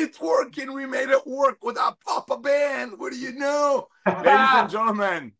It's working. We made it work with our Papa Band. What do you know? Ladies and gentlemen,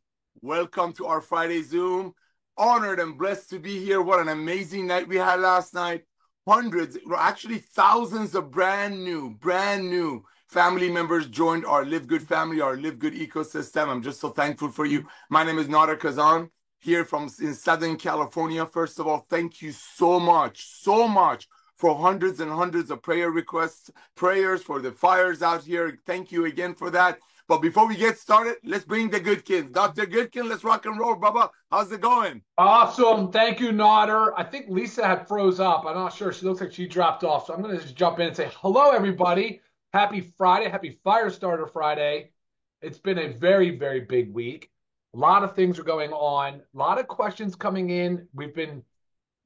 welcome to our Friday Zoom. Honored and blessed to be here. What an amazing night we had last night. Hundreds, actually thousands of brand new family members joined our LiveGood family, our LiveGood ecosystem. I'm just so thankful for you. My name is Nader Kazan, here in Southern California. First of all, thank you so much for hundreds and hundreds of prayer requests, prayers for the fires out here. Thank you again for that. But before we get started, let's bring the Goodkins. Dr. Goodkin, let's rock and roll, Bubba. How's it going? Awesome. Thank you, Nader. I think Lisa had froze up. I'm not sure. She looks like she dropped off. So I'm going to just jump in and say, hello, everybody. Happy Friday. Happy Firestarter-Friday. It's been a very, very big week. A lot of things are going on. A lot of questions coming in. We've been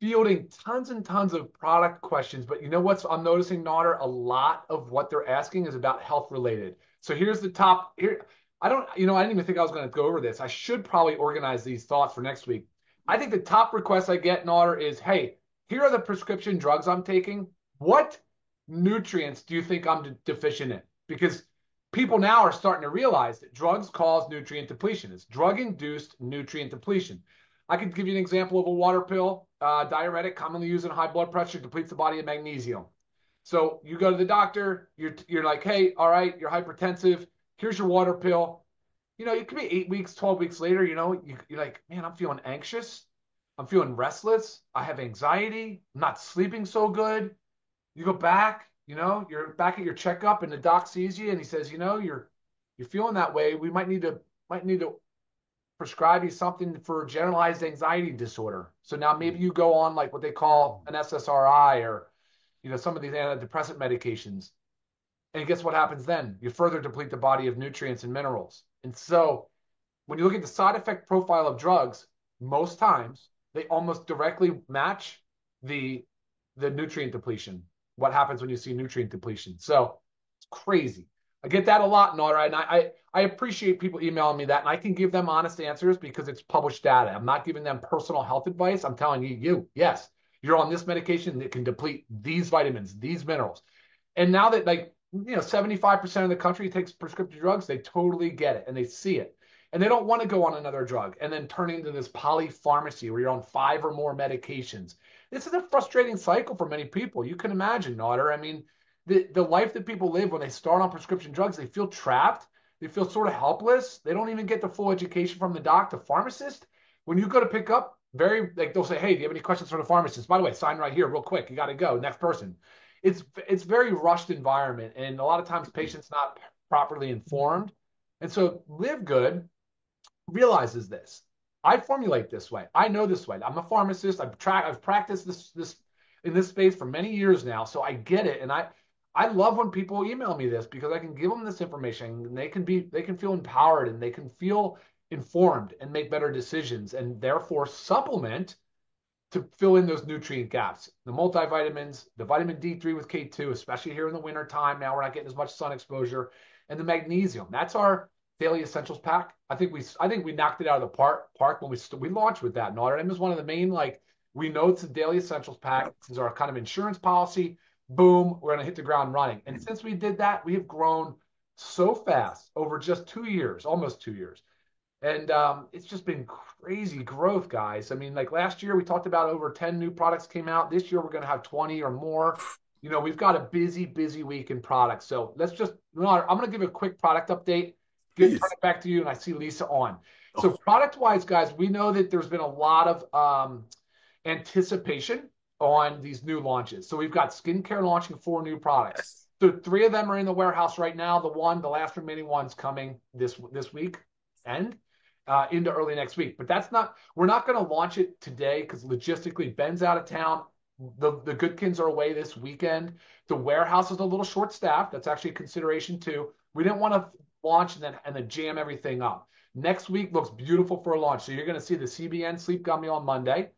fielding tons and tons of product questions. But you know what I'm noticing, Nader? A lot of what they're asking is about health related. So here's the top. Here, I didn't even think I was going to go over this. I should probably organize these thoughts for next week. I think the top request I get, Nader, is, hey, here are the prescription drugs I'm taking. What nutrients do you think I'm deficient in? Because people now are starting to realize that drugs cause nutrient depletion. It's drug-induced nutrient depletion. I could give you an example of a water pill, diuretic, commonly used in high blood pressure, depletes the body of magnesium. So you go to the doctor, you're like, hey, all right, you're hypertensive. Here's your water pill. You know, it could be 8 weeks, 12 weeks later, you know, you're like, man, I'm feeling anxious. I'm feeling restless. I have anxiety. I'm not sleeping so good. You go back, you know, you're back at your checkup and the doc sees you and he says, you know, you're feeling that way. We might need to prescribe you something for generalized anxiety disorder. So now maybe you go on like what they call an SSRI or, you know, some of these antidepressant medications. And guess what happens then? You further deplete the body of nutrients and minerals. And so when you look at the side effect profile of drugs, most times they almost directly match the nutrient depletion. What happens when you see nutrient depletion? So it's crazy. I get that a lot, Nader, and I appreciate people emailing me that, and I can give them honest answers because it's published data. I'm not giving them personal health advice. I'm telling you, yes, you're on this medication that can deplete these vitamins, these minerals. And now that, like, you know, 75% of the country takes prescription drugs, they totally get it and they see it. And they don't want to go on another drug and then turn into this polypharmacy where you're on 5 or more medications. This is a frustrating cycle for many people. You can imagine, Nader. I mean, the life that people live when they start on prescription drugs, they feel trapped. They feel sort of helpless. They don't even get the full education from the doc, the pharmacist. When you go to pick up, they'll say, hey, do you have any questions for the pharmacist? By the way, sign right here real quick. You got to go. Next person. It's very rushed environment. And a lot of times patients not properly informed. And so LiveGood realizes this. I formulate this way. I know this way. I'm a pharmacist. I've practiced this in this space for many years now. So I get it. And I love when people email me this because I can give them this information and they can feel empowered and they can feel informed and make better decisions and therefore supplement to fill in those nutrient gaps. The multivitamins, the vitamin D3 with K2, especially here in the winter time. Now we're not getting as much sun exposure, and the magnesium. That's our daily essentials pack. I think we knocked it out of the park when we launched with that. Notre Dame is one of the main, like, we know it's a daily essentials pack. This is our kind of insurance policy. Boom, we're gonna hit the ground running. And since we did that, we have grown so fast over just 2 years, almost 2 years. And it's just been crazy growth, guys. I mean, like last year, we talked about over 10 new products came out. This year, we're going to have 20 or more. You know, we've got a busy week in products. So I'm going to give a quick product update, turn it back to you, and I see Lisa on. So product-wise, guys, we know that there's been a lot of anticipation on these new launches. So we've got skincare launching 4 new products. So 3 of them are in the warehouse right now. The last remaining one's coming this week end. Into early next week. But we're not going to launch it today because logistically Ben's out of town. The Goodkins are away this weekend. The warehouse is a little short staffed. That's actually a consideration too. We didn't want to launch and then jam everything up. Next week looks beautiful for a launch. So you're going to see the CBN Sleep Gummy on Monday.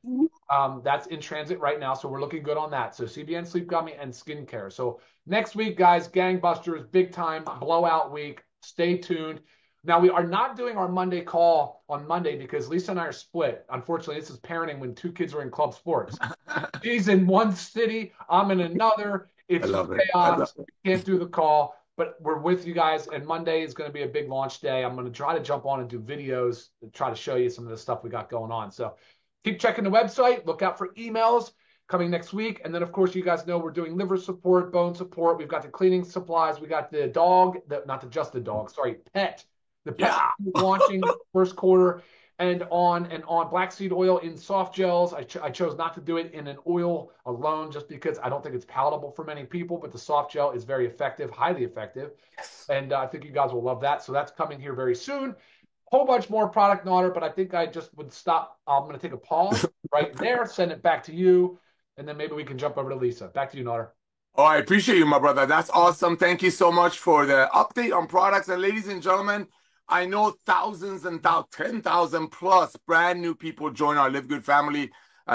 That's in transit right now. So we're looking good on that. So CBN Sleep Gummy and skincare. So next week, guys, gangbusters, big time blowout week. Stay tuned. Now, we are not doing our Monday call on Monday because Lisa and I are split. Unfortunately, this is parenting when two kids are in club sports. She's in one city, I'm in another. It's I just love it. chaos. We can't do the call, but we're with you guys. And Monday is going to be a big launch day. I'm going to try to jump on and do videos to try to show you some of the stuff we got going on. So keep checking the website. Look out for emails coming next week. And then, of course, you guys know we're doing liver support, bone support. We've got the cleaning supplies. We got the dog, not just the dog, sorry, pet. The pet launching first quarter. And on black seed oil in soft gels. I chose not to do it in an oil alone just because I don't think it's palatable for many people, but the soft gel is very effective, highly effective. Yes. And I think you guys will love that. So that's coming here very soon. Whole bunch more product, Nader, but I think I just would stop. I'm going to take a pause right there, send it back to you, and then maybe we can jump over to Lisa. Back to you, Nader. Oh, I appreciate you, my brother. That's awesome. Thank you so much for the update on products. And ladies and gentlemen, I know thousands and 10,000 plus brand new people join our LiveGood family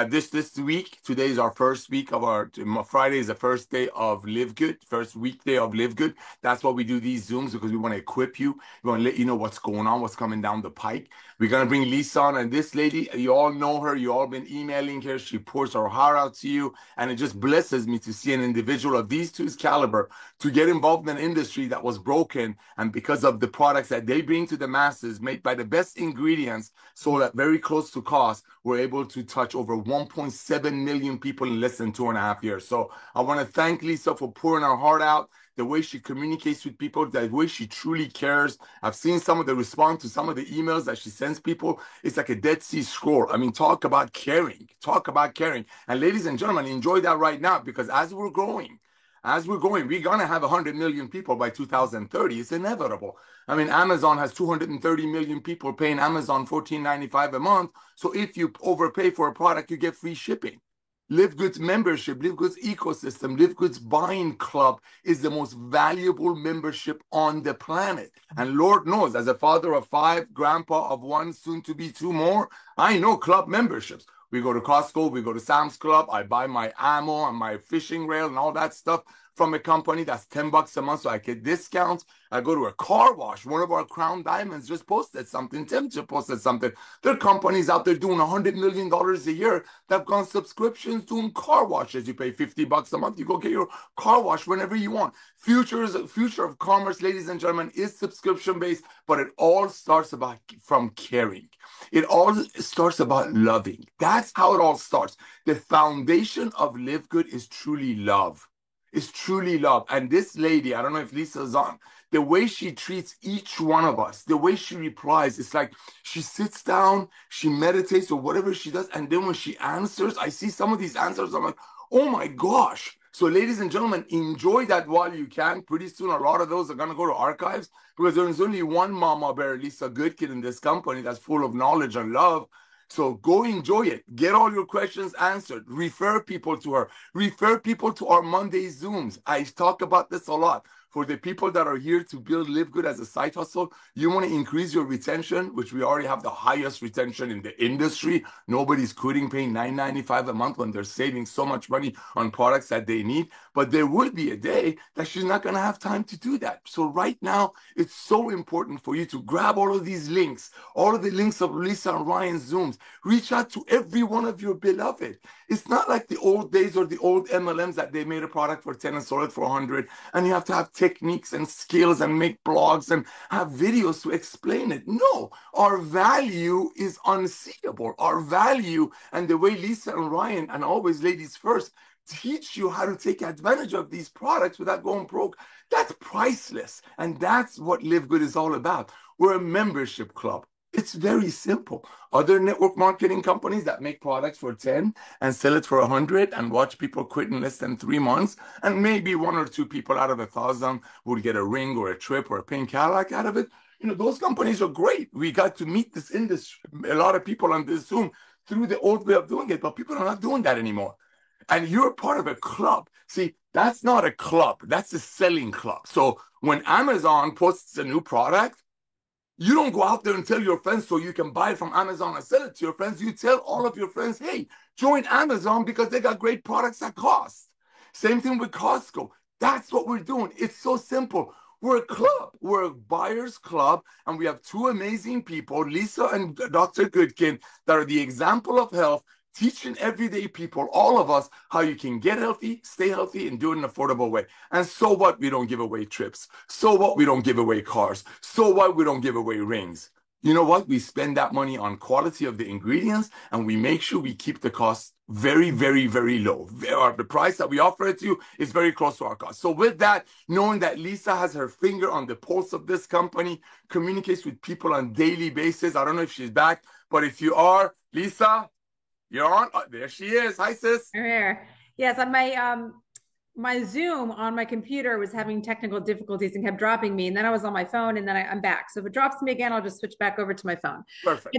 this week. Today is our first week of Friday is the first day of LiveGood, first weekday of LiveGood. That's why we do these Zooms, because we want to equip you. We want to let you know what's going on, what's coming down the pike. We're going to bring Lisa on, and this lady, you all know her. You all been emailing her. She pours her heart out to you, and it just blesses me to see an individual of these two's caliber to get involved in an industry that was broken, and because of the products that they bring to the masses, made by the best ingredients, sold at very close to cost, we're able to touch over 1.7 million people in less than 2.5 years. So I want to thank Lisa for pouring her heart out, the way she communicates with people, the way she truly cares. I've seen some of the response to some of the emails that she sends people. It's like a Dead Sea Scroll. I mean, talk about caring. Talk about caring. And ladies and gentlemen, enjoy that right now, because as we're going, we're going to have 100 million people by 2030. It's inevitable. I mean, Amazon has 230 million people paying Amazon $14.95 a month. So if you overpay for a product, you get free shipping. LiveGood's membership, LiveGood's ecosystem, LiveGood's buying club is the most valuable membership on the planet. And Lord knows, as a father of 5, grandpa of 1, soon to be 2 more, I know club memberships. We go to Costco, we go to Sam's Club, I buy my ammo and my fishing rail and all that stuff from a company that's $10 a month, so I get discounts. I go to a car wash. One of our Crown Diamonds just posted something. Tim just posted something. There are companies out there doing $100 million a year that have gone subscriptions doing car washes. You pay $50 a month. You go get your car wash whenever you want. Future of commerce, ladies and gentlemen, is subscription-based, but it all starts from caring. It all starts about loving. That's how it all starts. The foundation of LiveGood is truly love. It's truly love. And this lady, I don't know if Lisa's on, the way she treats each one of us, the way she replies, it's like she sits down, she meditates or whatever she does. And then when she answers, I see some of these answers, I'm like, oh my gosh. So ladies and gentlemen, enjoy that while you can. Pretty soon, a lot of those are going to go to archives, because there's only one mama bear, Lisa Goodkid, in this company that's full of knowledge and love. So go enjoy it. Get all your questions answered. Refer people to her. Refer people to our Monday Zooms. I talk about this a lot. For the people that are here to build LiveGood as a side hustle, you want to increase your retention, which we already have the highest retention in the industry. Nobody's quitting paying $9.95 a month when they're saving so much money on products that they need. But there will be a day that she's not going to have time to do that. So right now, it's so important for you to grab all of these links, all of the links of Lisa and Ryan's Zooms. Reach out to every one of your beloved. It's not like the old days or the old MLMs that they made a product for 10 and sold it for 100, and you have to have techniques and skills and make blogs and have videos to explain it. No, our value is unseeable. Our value, and the way Lisa and Ryan, and always ladies first, teach you how to take advantage of these products without going broke, that's priceless. And that's what LiveGood is all about. We're a membership club. It's very simple. Other network marketing companies that make products for 10 and sell it for 100 and watch people quit in less than 3 months, and maybe 1 or 2 people out of 1,000 would get a ring or a trip or a pink Cadillac out of it. You know, those companies are great. We got to meet this industry, a lot of people on this Zoom, through the old way of doing it, but people are not doing that anymore. And you're part of a club. See, that's not a club. That's a selling club. So when Amazon posts a new product, you don't go out there and tell your friends so you can buy it from Amazon and sell it to your friends. You tell all of your friends, hey, join Amazon because they got great products at cost. Same thing with Costco. That's what we're doing. It's so simple. We're a club. We're a buyer's club, and we have two amazing people, Lisa and Dr. Goodkin, that are the example of health, teaching everyday people, all of us, how you can get healthy, stay healthy, and do it in an affordable way. And so what? We don't give away trips. So what? We don't give away cars. So what? We don't give away rings. You know what? We spend that money on quality of the ingredients, and we make sure we keep the cost very, very, very low. The price that we offer it to you is very close to our cost. So with that, knowing that Lisa has her finger on the pulse of this company, communicates with people on a daily basis. I don't know if she's back, but if you are, Lisa, you're on. Oh, there she is. Hi, sis. I'm here. Yes, on my Zoom on my computer was having technical difficulties and kept dropping me. And then I was on my phone, and then I'm back. So if it drops me again, I'll just switch back over to my phone. Perfect.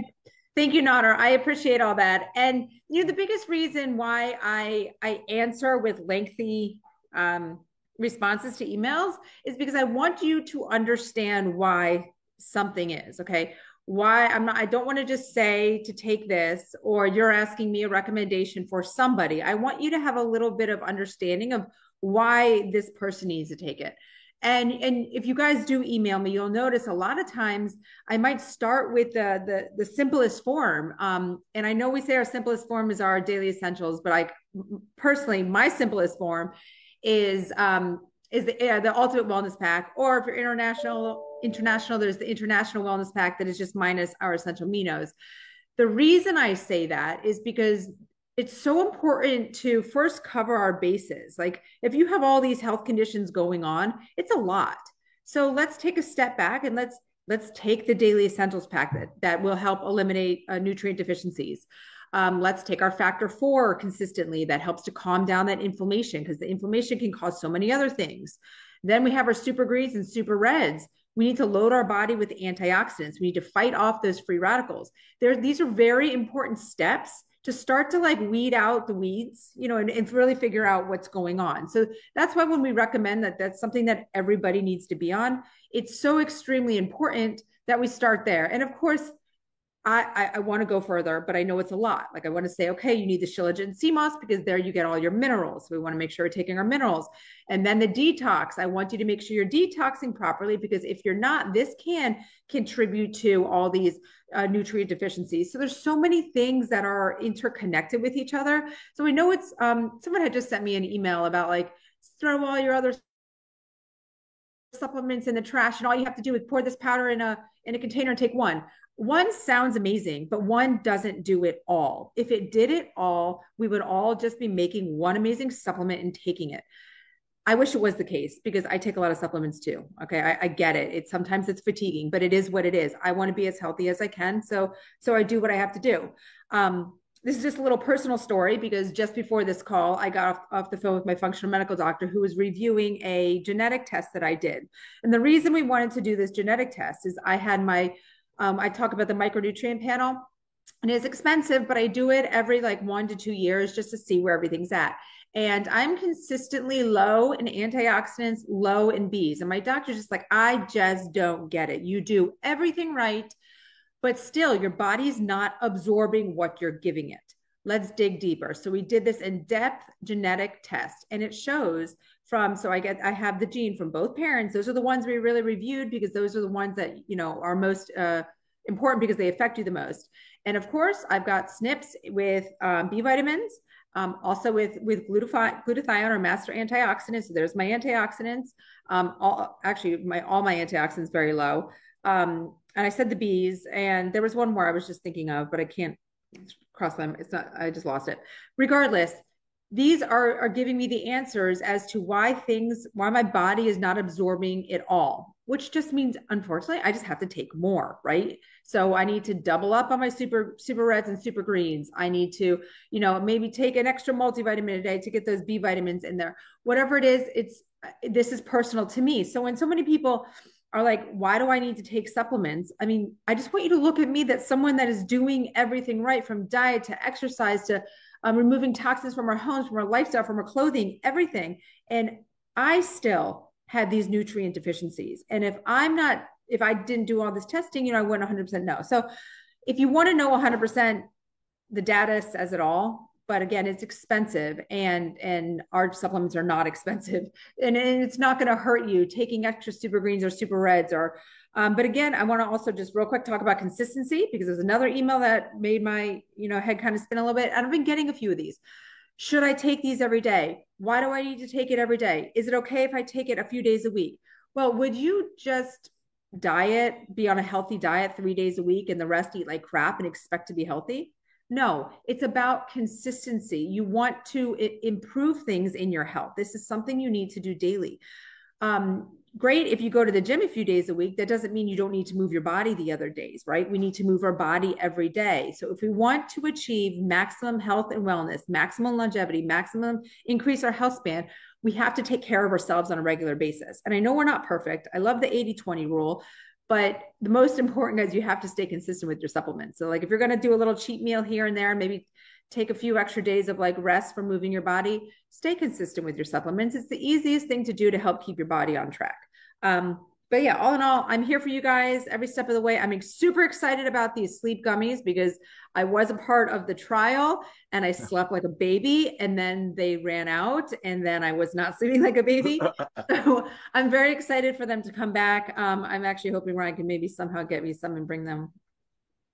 Thank you, Nader. I appreciate all that. And the biggest reason why I answer with lengthy responses to emails is because I want you to understand why something is, okay? Why I don't want to just say to take this, or you're asking me a recommendation for somebody. I want you to have a little bit of understanding of why this person needs to take it. And if you guys do email me, you'll notice a lot of times I might start with the simplest form. And I know we say our simplest form is our daily essentials, but personally, my simplest form is the Ultimate Wellness Pack. Or if you're international, there's the International Wellness Pack that is just minus our essential aminos. The reason I say that is because it's so important to first cover our bases. Like if you have all these health conditions going on, it's a lot. So let's take a step back and let's take the Daily Essentials Pack that will help eliminate nutrient deficiencies. Let's take our factor 4 consistently. That helps to calm down that inflammation, because the inflammation can cause so many other things. Then we have our super greens and super reds. We need to load our body with antioxidants. We need to fight off those free radicals. These are very important steps to start to weed out the weeds, and really figure out what's going on. So that's why when we recommend that's something that everybody needs to be on, it's so extremely important that we start there. And of course, I want to go further, but I know it's a lot. I want to say, okay, you need the shilajit and sea moss because there you get all your minerals. So we want to make sure we're taking our minerals. And then the detox, I want you to make sure you're detoxing properly, because if you're not, this can contribute to all these nutrient deficiencies. So there's so many things that are interconnected with each other. So we know it's, someone had just sent me an email about throw all your other supplements in the trash, and all you have to do is pour this powder in a container and take one. One sounds amazing, but one doesn't do it all. If it did it all, we would all just be making one amazing supplement and taking it. I wish it was the case, because I take a lot of supplements too. Okay. I get it. Sometimes it's fatiguing, but it is what it is. I want to be as healthy as I can. So I do what I have to do. This is just a little personal story, because just before this call, I got off the phone with my functional medical doctor, who was reviewing a genetic test that I did. And the reason we wanted to do this genetic test is I had I talk about the micronutrient panel, and it's expensive, but I do it every 1 to 2 years just to see where everything's at. And I'm consistently low in antioxidants, low in Bs. And my doctor's just I just don't get it. You do everything right, but still your body's not absorbing what you're giving it. Let's dig deeper. So we did this in-depth genetic test, and it shows I have the gene from both parents. Those are the ones we really reviewed, because those are the ones that, are most important, because they affect you the most. And of course, I've got SNPs with B vitamins, also with glutathione, or master antioxidants. So there's my antioxidants. All my antioxidants very low. And I said the B's, and there was one more I was just thinking of, but I can't cross them. I just lost it. Regardless, these are giving me the answers as to why my body is not absorbing it all, which just means, unfortunately, I just have to take more, right? So I need to double up on my super reds and super greens. I need to, maybe take an extra multivitamin a day to get those B vitamins in there. Whatever it is, this is personal to me. So when so many people are why do I need to take supplements? I mean, I just want you to look at me, that's someone that is doing everything right, from diet to exercise to removing toxins from our homes, from our lifestyle, from our clothing, everything. And I still had these nutrient deficiencies. And if I didn't do all this testing, I wouldn't 100% know. So if you want to know 100%, the data says it all. But again, it's expensive, and our supplements are not expensive, and it's not going to hurt you taking extra super greens or super reds or. But again, I want to also just real quick talk about consistency, because there's another email that made my head kind of spin a little bit. And I've been getting a few of these. Should I take these every day? Why do I need to take it every day? Is it okay if I take it a few days a week? Well, would you just be on a healthy diet 3 days a week and the rest eat like crap and expect to be healthy? No, it's about consistency. You want to improve things in your health. This is something you need to do daily. Great if you go to the gym a few days a week. That doesn't mean you don't need to move your body the other days, right? We need to move our body every day. So if we want to achieve maximum health and wellness, maximum longevity, maximum increase our health span, we have to take care of ourselves on a regular basis. And I know we're not perfect. I love the 80-20 rule. But the most important is you have to stay consistent with your supplements. So like if you're going to do a little cheat meal here and there, maybe take a few extra days of like rest from moving your body, stay consistent with your supplements. It's the easiest thing to do to help keep your body on track. But yeah, all in all, I'm here for you guys every step of the way. I'm super excited about these sleep gummies because I was a part of the trial and I slept like a baby, and then they ran out, and then I was not sleeping like a baby. So I'm very excited for them to come back. I'm actually hoping Ryan can maybe somehow get me some and bring them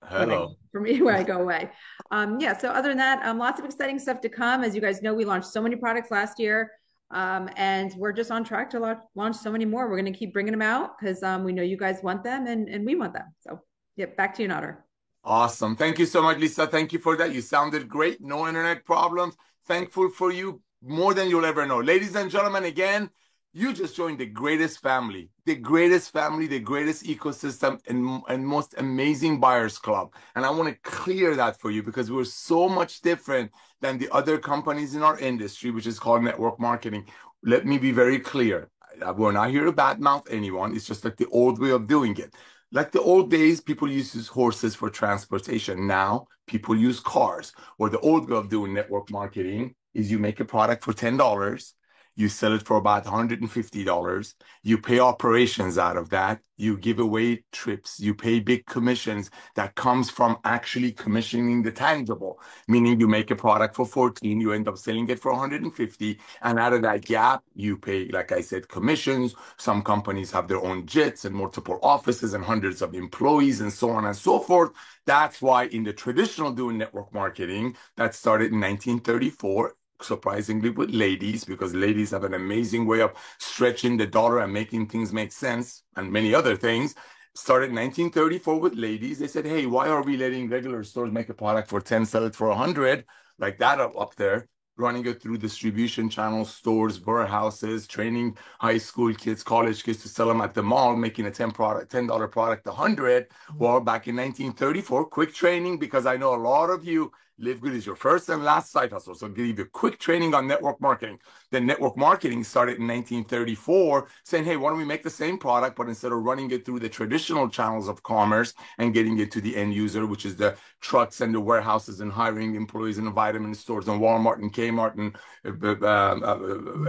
for me when I go away. Yeah, so other than that, lots of exciting stuff to come. As you guys know, we launched so many products last year. And we're just on track to launch so many more. We're going to keep bringing them out because we know you guys want them, and we want them. So yeah, back to you, Nader. Awesome. Thank you so much, Lisa. Thank you for that. You sounded great. No internet problems. Thankful for you more than you'll ever know. Ladies and gentlemen, again, you just joined the greatest family, the greatest ecosystem, and most amazing buyers club. And I want to clear that for you because we're so much different than the other companies in our industry, which is called network marketing. Let me be very clear. We're not here to badmouth anyone. It's just like the old way of doing it. Like the old days, people used to use horses for transportation. Now people use cars. Or the old way of doing network marketing is you make a product for $10. You sell it for about $150. You pay operations out of that. You give away trips. You pay big commissions that comes from actually commissioning the tangible, meaning you make a product for 14, you end up selling it for 150. And out of that gap, you pay, like I said, commissions. Some companies have their own jets and multiple offices and hundreds of employees and so on and so forth. That's why in the traditional doing network marketing that started in 1934, surprisingly with ladies, because ladies have an amazing way of stretching the dollar and making things make sense, and many other things. Started in 1934 with ladies. They said, hey, why are we letting regular stores make a product for 10, sell it for 100, like that up there, running it through distribution channels, stores, warehouses, training high school kids, college kids to sell them at the mall, making a $10 product 100. Well, back in 1934, quick training, because I know a lot of you, LiveGood is your first and last side hustle. So I'll give you quick training on network marketing. Then network marketing started in 1934, saying, hey, why don't we make the same product, but instead of running it through the traditional channels of commerce and getting it to the end user, which is the trucks and the warehouses and hiring employees in the vitamin stores and Walmart and Kmart and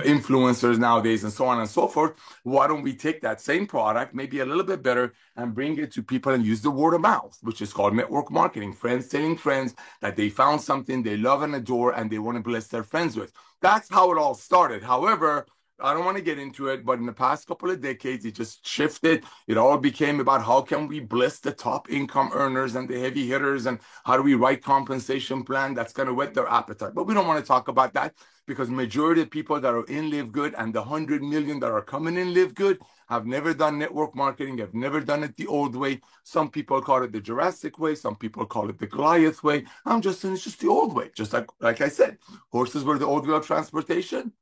influencers nowadays and so on and so forth, why don't we take that same product, maybe a little bit better, and bring it to people and use the word of mouth, which is called network marketing. Friends telling friends that they found something they love and adore and they want to bless their friends with. That's how it all started. However, I don't want to get into it, but in the past couple of decades, it just shifted. It all became about how can we bless the top income earners and the heavy hitters, and how do we write compensation plan that's going to whet their appetite. But we don't want to talk about that because majority of people that are in LiveGood and the 100 million that are coming in LiveGood have never done network marketing, have never done it the old way. Some people call it the Jurassic way. Some people call it the Goliath way. I'm just saying it's just the old way. Just like I said, horses were the old way of transportation.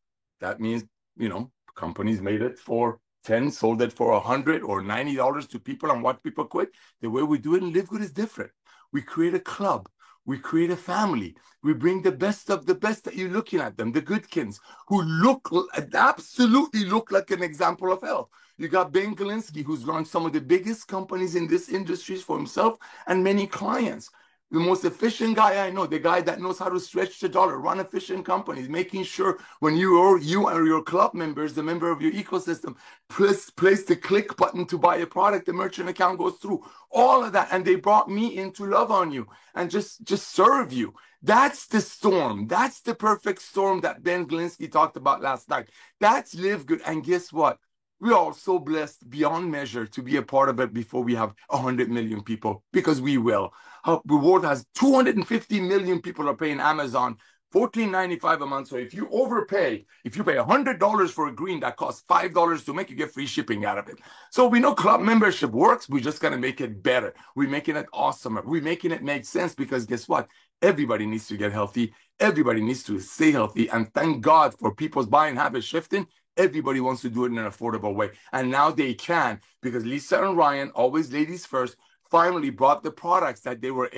That means, you know, companies made it for 10, sold it for 100 or $90 to people and watch people quit. The way we do it in LiveGood is different. We create a club. We create a family. We bring the best of the best that you're looking at them, the Goodkins, who absolutely look like an example of health. You got Ben Galinsky, who's launched some of the biggest companies in this industry for himself and many clients. The most efficient guy I know, the guy that knows how to stretch the dollar, run efficient companies, making sure when you or your club members, the member of your ecosystem, place the click button to buy a product, the merchant account goes through, all of that. And they brought me in to love on you and just serve you. That's the storm. That's the perfect storm that Ben Glinsky talked about last night. That's LiveGood. And guess what? We are so blessed beyond measure to be a part of it before we have 100 million people, because we will. The world has 250 million people are paying Amazon $14.95 a month. So if you overpay, if you pay $100 for a green that costs $5 to make, you get free shipping out of it. So we know club membership works. We just got to make it better. We're making it awesomer. We're making it make sense, because guess what? Everybody needs to get healthy. Everybody needs to stay healthy. And thank God for people's buying habits shifting. Everybody wants to do it in an affordable way. And now they can, because Lisa and Ryan, always ladies first, finally brought the products that they were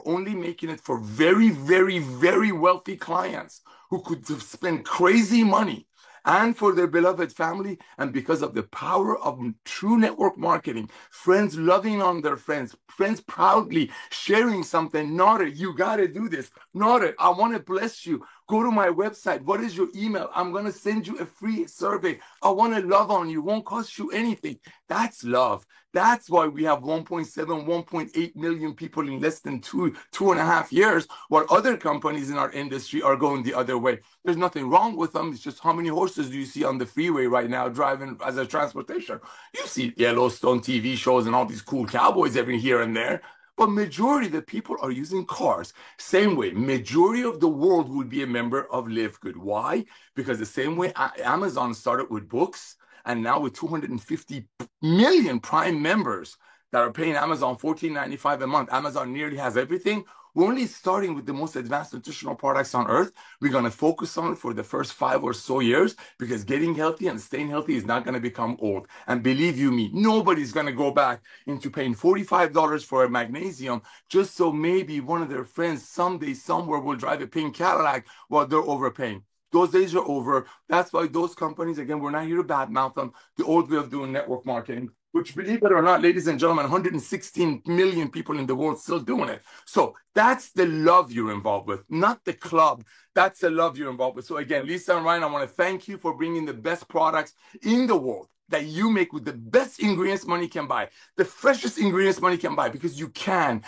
only making it for very, very, very wealthy clients who could spend crazy money, and for their beloved family. And because of the power of true network marketing, friends loving on their friends, friends proudly sharing something. Nora, you got to do this. Nora, I want to bless you. Go to my website. What is your email? I'm going to send you a free survey. I want to love on you. Won't cost you anything. That's love. That's why we have 1.7, 1.8 million people in less than 2.5 years, while other companies in our industry are going the other way. There's nothing wrong with them. It's just, how many horses do you see on the freeway right now driving as a transportation? You see Yellowstone TV shows and all these cool cowboys every here and there. But majority of the people are using cars. Same way, majority of the world will be a member of LiveGood. Why? Because the same way Amazon started with books, and now with 250 million Prime members that are paying Amazon $14.95 a month, Amazon nearly has everything. We're only starting with the most advanced nutritional products on earth. We're going to focus on it for the first 5 or so years, because getting healthy and staying healthy is not going to become old. And believe you me, nobody's going to go back into paying $45 for a magnesium just so maybe one of their friends someday somewhere will drive a pink Cadillac while they're overpaying. Those days are over. That's why those companies, again, we're not here to badmouth them, the old way of doing network marketing, which, believe it or not, ladies and gentlemen, 116 million people in the world still doing it. So that's the love you're involved with, not the club. That's the love you're involved with. So again, Lisa and Ryan, I want to thank you for bringing the best products in the world that you make with the best ingredients money can buy, the freshest ingredients money can buy, because you can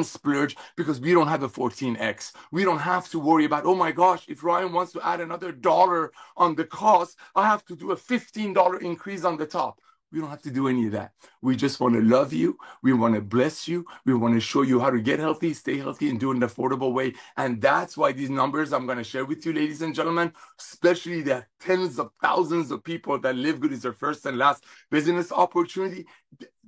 splurge, because we don't have a 14X. We don't have to worry about, oh my gosh, if Ryan wants to add another $1 on the cost, I have to do a $15 increase on the top. We don't have to do any of that. We just want to love you. We want to bless you. We want to show you how to get healthy, stay healthy, and do it in an affordable way. And that's why these numbers I'm going to share with you, ladies and gentlemen, especially the tens of thousands of people that LiveGood is their first and last business opportunity.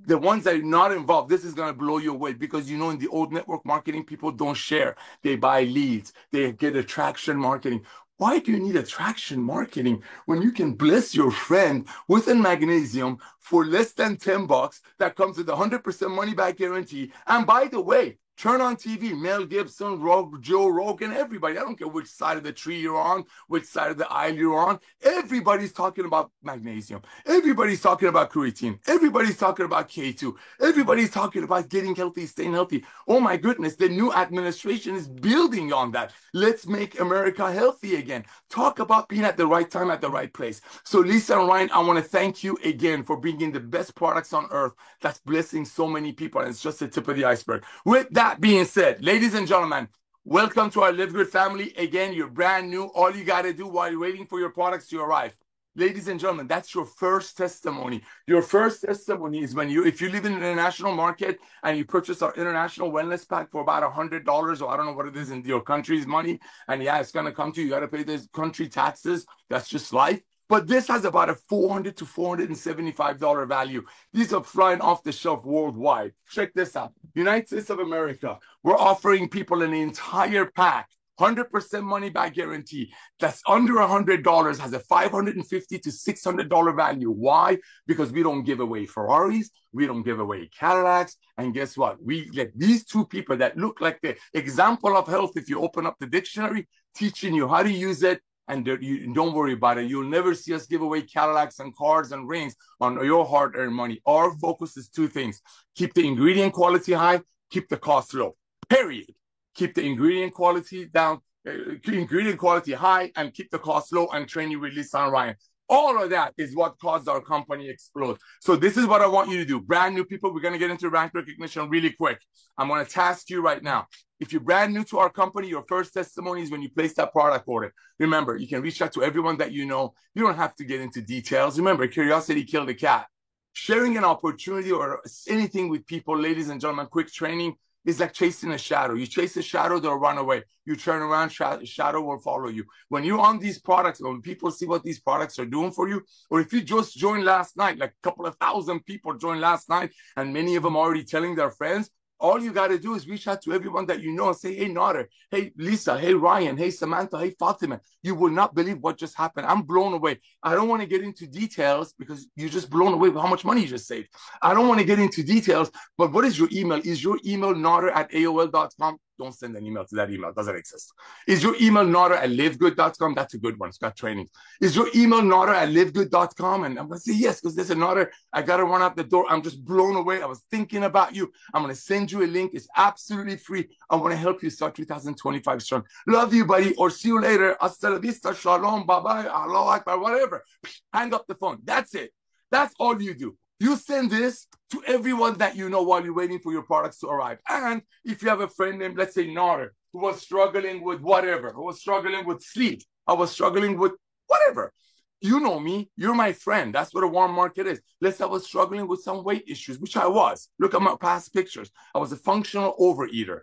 The ones that are not involved, this is going to blow you away, because, you know, in the old network marketing, people don't share. They buy leads. They get attraction marketing. Why do you need attraction marketing when you can bless your friend with a magnesium for less than $10 that comes with 100% money back guarantee? And by the way, turn on TV, Mel Gibson, Joe Rogan, everybody. I don't care which side of the tree you're on, which side of the aisle you're on. Everybody's talking about magnesium. Everybody's talking about creatine. Everybody's talking about K2. Everybody's talking about getting healthy, staying healthy. Oh my goodness, the new administration is building on that. Let's make America healthy again. Talk about being at the right time, at the right place. So Lisa and Ryan, I want to thank you again for bringing the best products on earth that's blessing so many people. And it's just the tip of the iceberg. With that being said, ladies and gentlemen, welcome to our LiveGood family. Again, you're brand new. All you got to do while you're waiting for your products to arrive, ladies and gentlemen, that's your first testimony. Your first testimony is when if you live in an international market and you purchase our international wellness pack for about $100, or I don't know what it is in your country's money, and yeah, it's going to come to you. You got to pay those country taxes. That's just life. But this has about a $400 to $475 value. These are flying off the shelf worldwide. Check this out. United States of America, we're offering people an entire pack, 100% money back guarantee. That's under $100, has a $550 to $600 value. Why? Because we don't give away Ferraris. We don't give away Cadillacs. And guess what? We get these two people that look like the example of health. If you open up the dictionary, teaching you how to use it. And you don't worry about it. You'll never see us give away Cadillacs and cars and rings on your hard-earned money. Our focus is two things. Keep the ingredient quality high, keep the cost low. period. Keep the ingredient quality down, ingredient quality high, and keep the cost low, and train you with Lisa and Ryan. All of that is what caused our company explode. So this is what I want you to do. Brand new people, we're going to get into rank recognition really quick. I'm going to task you right now. If you're brand new to our company, your first testimony is when you place that product order. Remember, you can reach out to everyone that you know. You don't have to get into details. Remember, curiosity killed the cat. Sharing an opportunity or anything with people, ladies and gentlemen, quick training, is like chasing a shadow. You chase a shadow, they'll run away. You turn around, shadow will follow you. When you're on these products, when people see what these products are doing for you, or if you just joined last night, like a couple of thousand people joined last night, and many of them already telling their friends, all you got to do is reach out to everyone that you know and say, hey, Nader, hey, Lisa, hey, Ryan, hey, Samantha, hey, Fatima. You will not believe what just happened. I'm blown away. I don't want to get into details because you're just blown away with how much money you just saved. I don't want to get into details, but what is your email? Is your email nader@aol.com? Don't send an email to that email. It doesn't exist. Is your email nader@livegood.com? That's a good one. It's got training. Is your email nader@livegood.com? And I'm going to say yes, because there's a Nader. I got to run out the door. I'm just blown away. I was thinking about you. I'm going to send you a link. It's absolutely free. I want to help you start 2025 strong. Love you, buddy. Or see you later. Hasta la vista. Shalom. Bye-bye. Allahu Akbar. Whatever. Hang up the phone. That's it. That's all you do. You send this to everyone that you know while you're waiting for your products to arrive. And if you have a friend named, let's say, Nader, who was struggling with whatever, who was struggling with sleep, I was struggling with whatever. You know me. You're my friend. That's what a warm market is. Let's say I was struggling with some weight issues, which I was. Look at my past pictures. I was a functional overeater.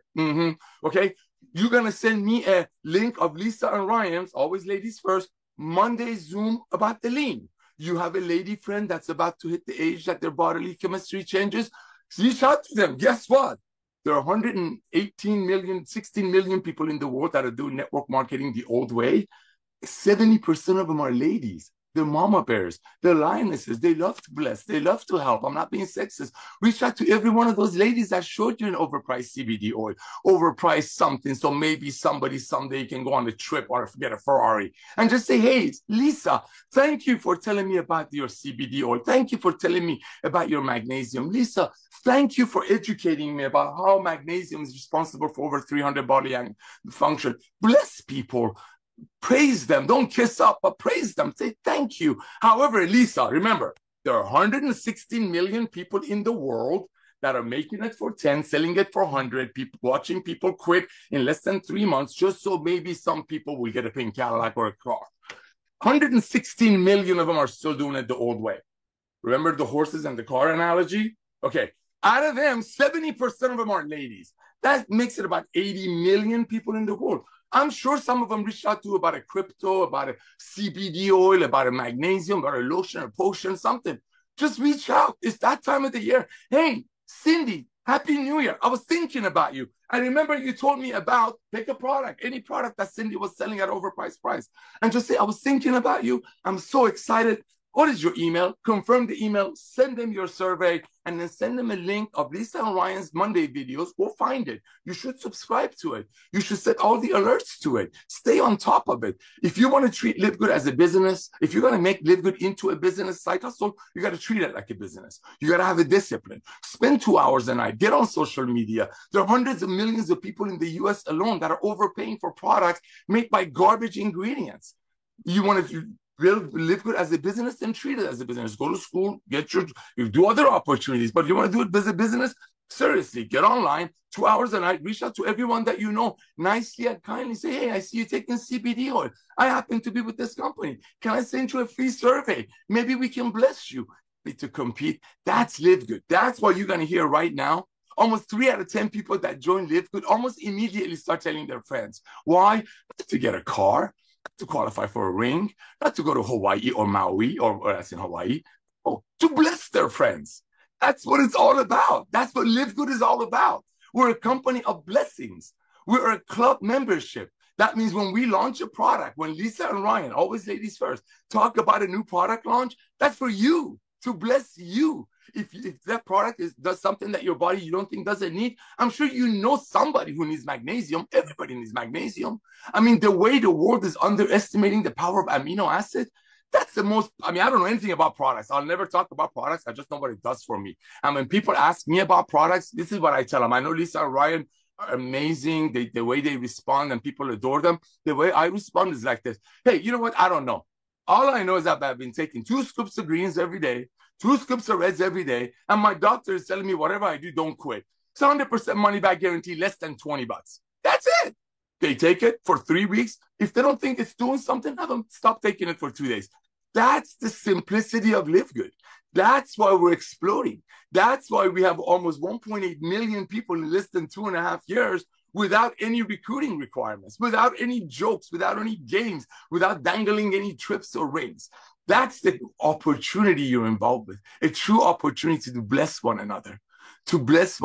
Okay? You're going to send me a link of Lisa and Ryan's, always ladies first, Monday Zoom about the lean. You have a lady friend that's about to hit the age that their bodily chemistry changes. Reach out to them. Guess what? There are 118 million, 16 million people in the world that are doing network marketing the old way. 70% of them are ladies. They're mama bears. They're lionesses. They love to bless. They love to help. I'm not being sexist. Reach out to every one of those ladies that showed you an overpriced CBD oil, overpriced something. So maybe somebody someday can go on a trip or get a Ferrari and just say, hey, Lisa, thank you for telling me about your CBD oil. Thank you for telling me about your magnesium. Lisa, thank you for educating me about how magnesium is responsible for over 300 body function. Bless people. Praise them. Don't kiss up, but praise them. Say thank you. However, Lisa, remember, there are 116 million people in the world that are making it for 10, selling it for 100, people watching people quit in less than 3 months, just so maybe some people will get a pink Cadillac or a car. 116 million of them are still doing it the old way. Remember the horses and the car analogy? Okay. Out of them, 70% of them are ladies. That makes it about 80 million people in the world. I'm sure some of them reached out to you about a crypto, about a CBD oil, about a magnesium, about a lotion, a potion, something. Just reach out. It's that time of the year. Hey, Cindy, Happy New Year. I was thinking about you. I remember you told me about, pick a product, any product that Cindy was selling at overpriced price. And just say, I was thinking about you. I'm so excited. What is your email? Confirm the email, send them your survey, and then send them a link of Lisa and Ryan's Monday videos. Go find it. You should subscribe to it. You should set all the alerts to it. Stay on top of it. If you want to treat LiveGood as a business, if you're going to make LiveGood into a business side hustle, you got to treat it like a business. You got to have a discipline. Spend 2 hours a night. Get on social media. There are hundreds of millions of people in the US alone that are overpaying for products made by garbage ingredients. You want to LiveGood as a business and treat it as a business. Go to school, you do other opportunities, but you want to do it as a business? Seriously, get online, 2 hours a night, reach out to everyone that you know, nicely and kindly say, hey, I see you taking CBD oil. I happen to be with this company. Can I send you a free survey? Maybe we can bless you. To compete, that's LiveGood. That's what you're going to hear right now. Almost 3 out of 10 people that join LiveGood almost immediately start telling their friends. Why? Not to get a car, to qualify for a ring, not to go to Hawaii or Maui, or that's in Hawaii, to bless their friends. That's what it's all about. That's what LiveGood is all about. We're a company of blessings. We're a club membership. That means when we launch a product, when Lisa and Ryan, always ladies first, talk about a new product launch, that's for you, to bless you. If that product does something that your body you don't think doesn't need, I'm sure you know somebody who needs magnesium. Everybody needs magnesium. I mean, the way the world is underestimating the power of amino acid, that's the most, I don't know anything about products. I'll never talk about products. I just know what it does for me. And when people ask me about products, this is what I tell them. I know Lisa and Ryan are amazing. The way they respond and people adore them. The way I respond is like this. Hey, you know what? I don't know. All I know is that I've been taking 2 scoops of greens every day, 2 scoops of reds every day, and my doctor is telling me whatever I do, don't quit. It's 100% money back guarantee, less than $20. That's it. They take it for 3 weeks. If they don't think it's doing something, have them stop taking it for 2 days. That's the simplicity of LiveGood. That's why we're exploding. That's why we have almost 1.8 million people in less than 2.5 years without any recruiting requirements, without any jokes, without any games, without dangling any trips or rings. That's the opportunity you're involved with, a true opportunity to bless one another, to love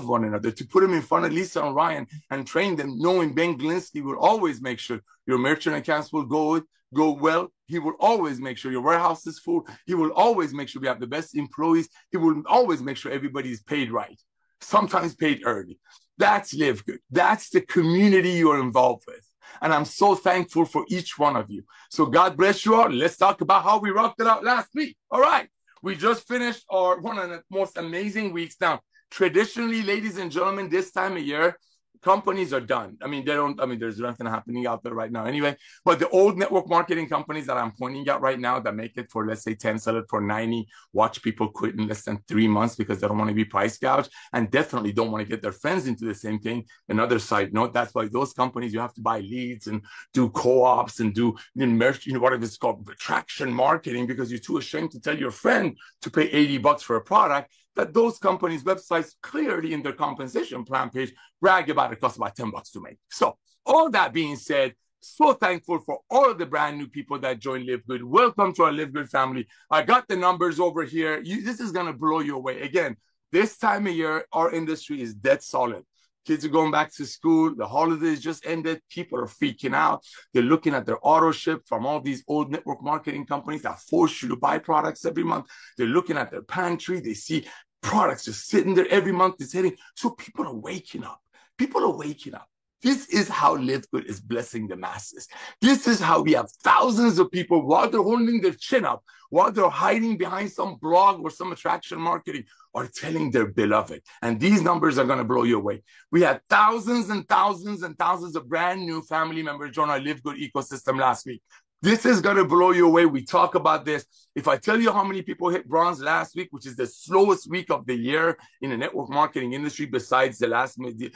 one another, to put them in front of Lisa and Ryan and train them, knowing Ben Glinsky will always make sure your merchant accounts will go well. He will always make sure your warehouse is full. He will always make sure we have the best employees. He will always make sure everybody is paid right, sometimes paid early. That's LiveGood. That's the community you're involved with. And I'm so thankful for each one of you. So God bless you all. Let's talk about how we rocked it out last week. All right. We just finished one of the most amazing weeks. Now, traditionally, ladies and gentlemen, this time of year, companies are done. There's nothing happening out there right now anyway. But the old network marketing companies that I'm pointing out right now that make it for, let's say, 10, sell it for 90, watch people quit in less than 3 months because they don't want to be price gouged and definitely don't want to get their friends into the same thing. Another side note, that's why those companies, you have to buy leads and do co-ops and do whatever it's called, attraction marketing, because you're too ashamed to tell your friend to pay $80 for a product. That those companies' websites clearly in their compensation plan page brag about it costs about $10 to make. So all that being said, so thankful for all of the brand new people that joined LiveGood. Welcome to our LiveGood family. I got the numbers over here. This is going to blow you away. Again, this time of year, our industry is dead solid. Kids are going back to school. The holidays just ended. People are freaking out. They're looking at their auto ship from all these old network marketing companies that force you to buy products every month. They're looking at their pantry. They see products just sitting there every month. It's hitting. So people are waking up. People are waking up. This is how LiveGood is blessing the masses. This is how we have thousands of people, while they're holding their chin up, while they're hiding behind some blog or some attraction marketing, are telling their beloved. And these numbers are going to blow you away. We had thousands and thousands and thousands of brand new family members join our LiveGood ecosystem last week. This is going to blow you away. We talk about this. If I tell you how many people hit bronze last week, which is the slowest week of the year in the network marketing industry besides the last week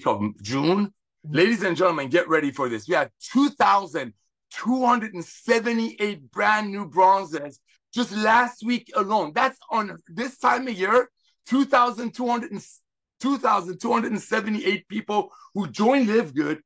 of June, ladies and gentlemen, get ready for this. We had 2,278 brand new bronzes just last week alone. That's on this time of year, 2,278 people who joined LiveGood.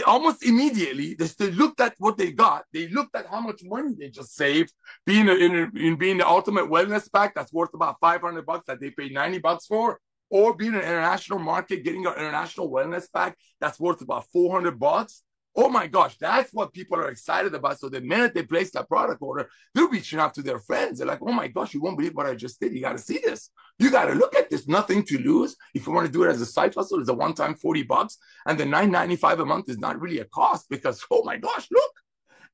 Almost immediately, they looked at what they got. They looked at how much money they just saved being the ultimate wellness pack that's worth about $500 that they paid $90 for, or being an international market, getting an international wellness pack that's worth about $400. Oh my gosh, that's what people are excited about. So the minute they place that product order, they're reaching out to their friends. They're like, oh my gosh, you won't believe what I just did. You got to see this. You got to look at this. Nothing to lose. If you want to do it as a side hustle, it's a one-time $40. And the $9.95 a month is not really a cost because, oh my gosh, look.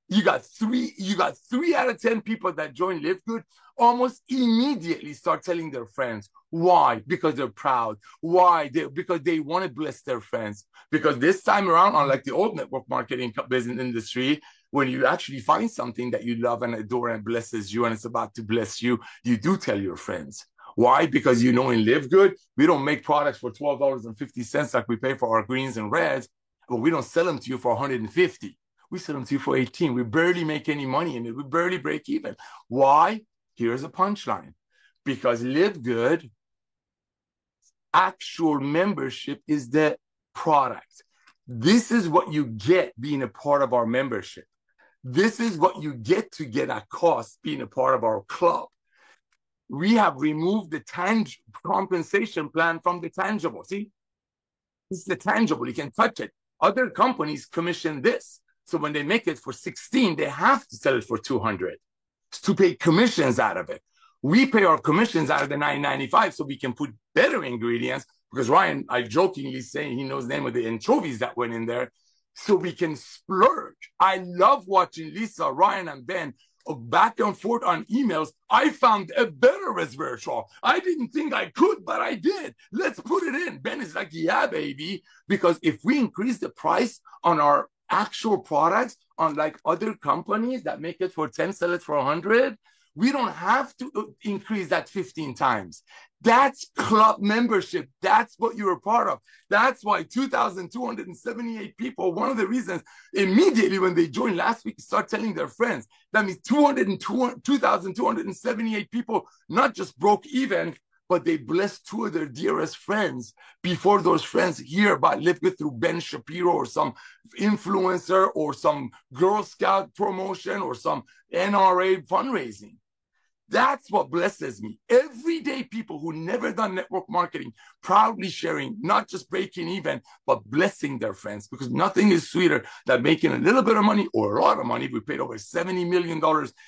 You got three out of 10 people that join LiveGood almost immediately start telling their friends. Why? Because they're proud. Why? Because they want to bless their friends. Because this time around, unlike the old network marketing business industry, when you actually find something that you love and adore and blesses you and it's about to bless you, you do tell your friends. Why? Because in LiveGood, we don't make products for $12.50 like we pay for our greens and reds, but we don't sell them to you for $150. We sell them to you for $18. We barely make any money in it. We barely break even. Why? Here's a punchline. Because LiveGood actual membership is the product. This is what you get being a part of our membership. This is what you get at cost being a part of our club. We have removed the compensation plan from the tangible. See, this is the tangible. You can touch it. Other companies commission this. So when they make it for 16, they have to sell it for 200 to pay commissions out of it. We pay our commissions out of the $9.95 so we can put better ingredients, because Ryan, I jokingly saying he knows the name of the anchovies that went in there, so we can splurge. I love watching Lisa, Ryan, and Ben back and forth on emails, I found a better resveratrol. I didn't think I could, but I did. Let's put it in. Ben is like, yeah, baby. Because if we increase the price on our actual products, unlike other companies that make it for 10, sell it for 100, we don't have to increase that 15 times. That's club membership. That's what you're a part of. That's why 2,278 people, one of the reasons immediately when they joined last week, start telling their friends. That means 2,278 people not just broke even, but they blessed two of their dearest friends before those friends hear about LiveGood through Ben Shapiro or some influencer or some Girl Scout promotion or some NRA fundraising. That's what blesses me. Everyday people who never done network marketing, proudly sharing, not just breaking even, but blessing their friends, because nothing is sweeter than making a little bit of money or a lot of money. We paid over $70 million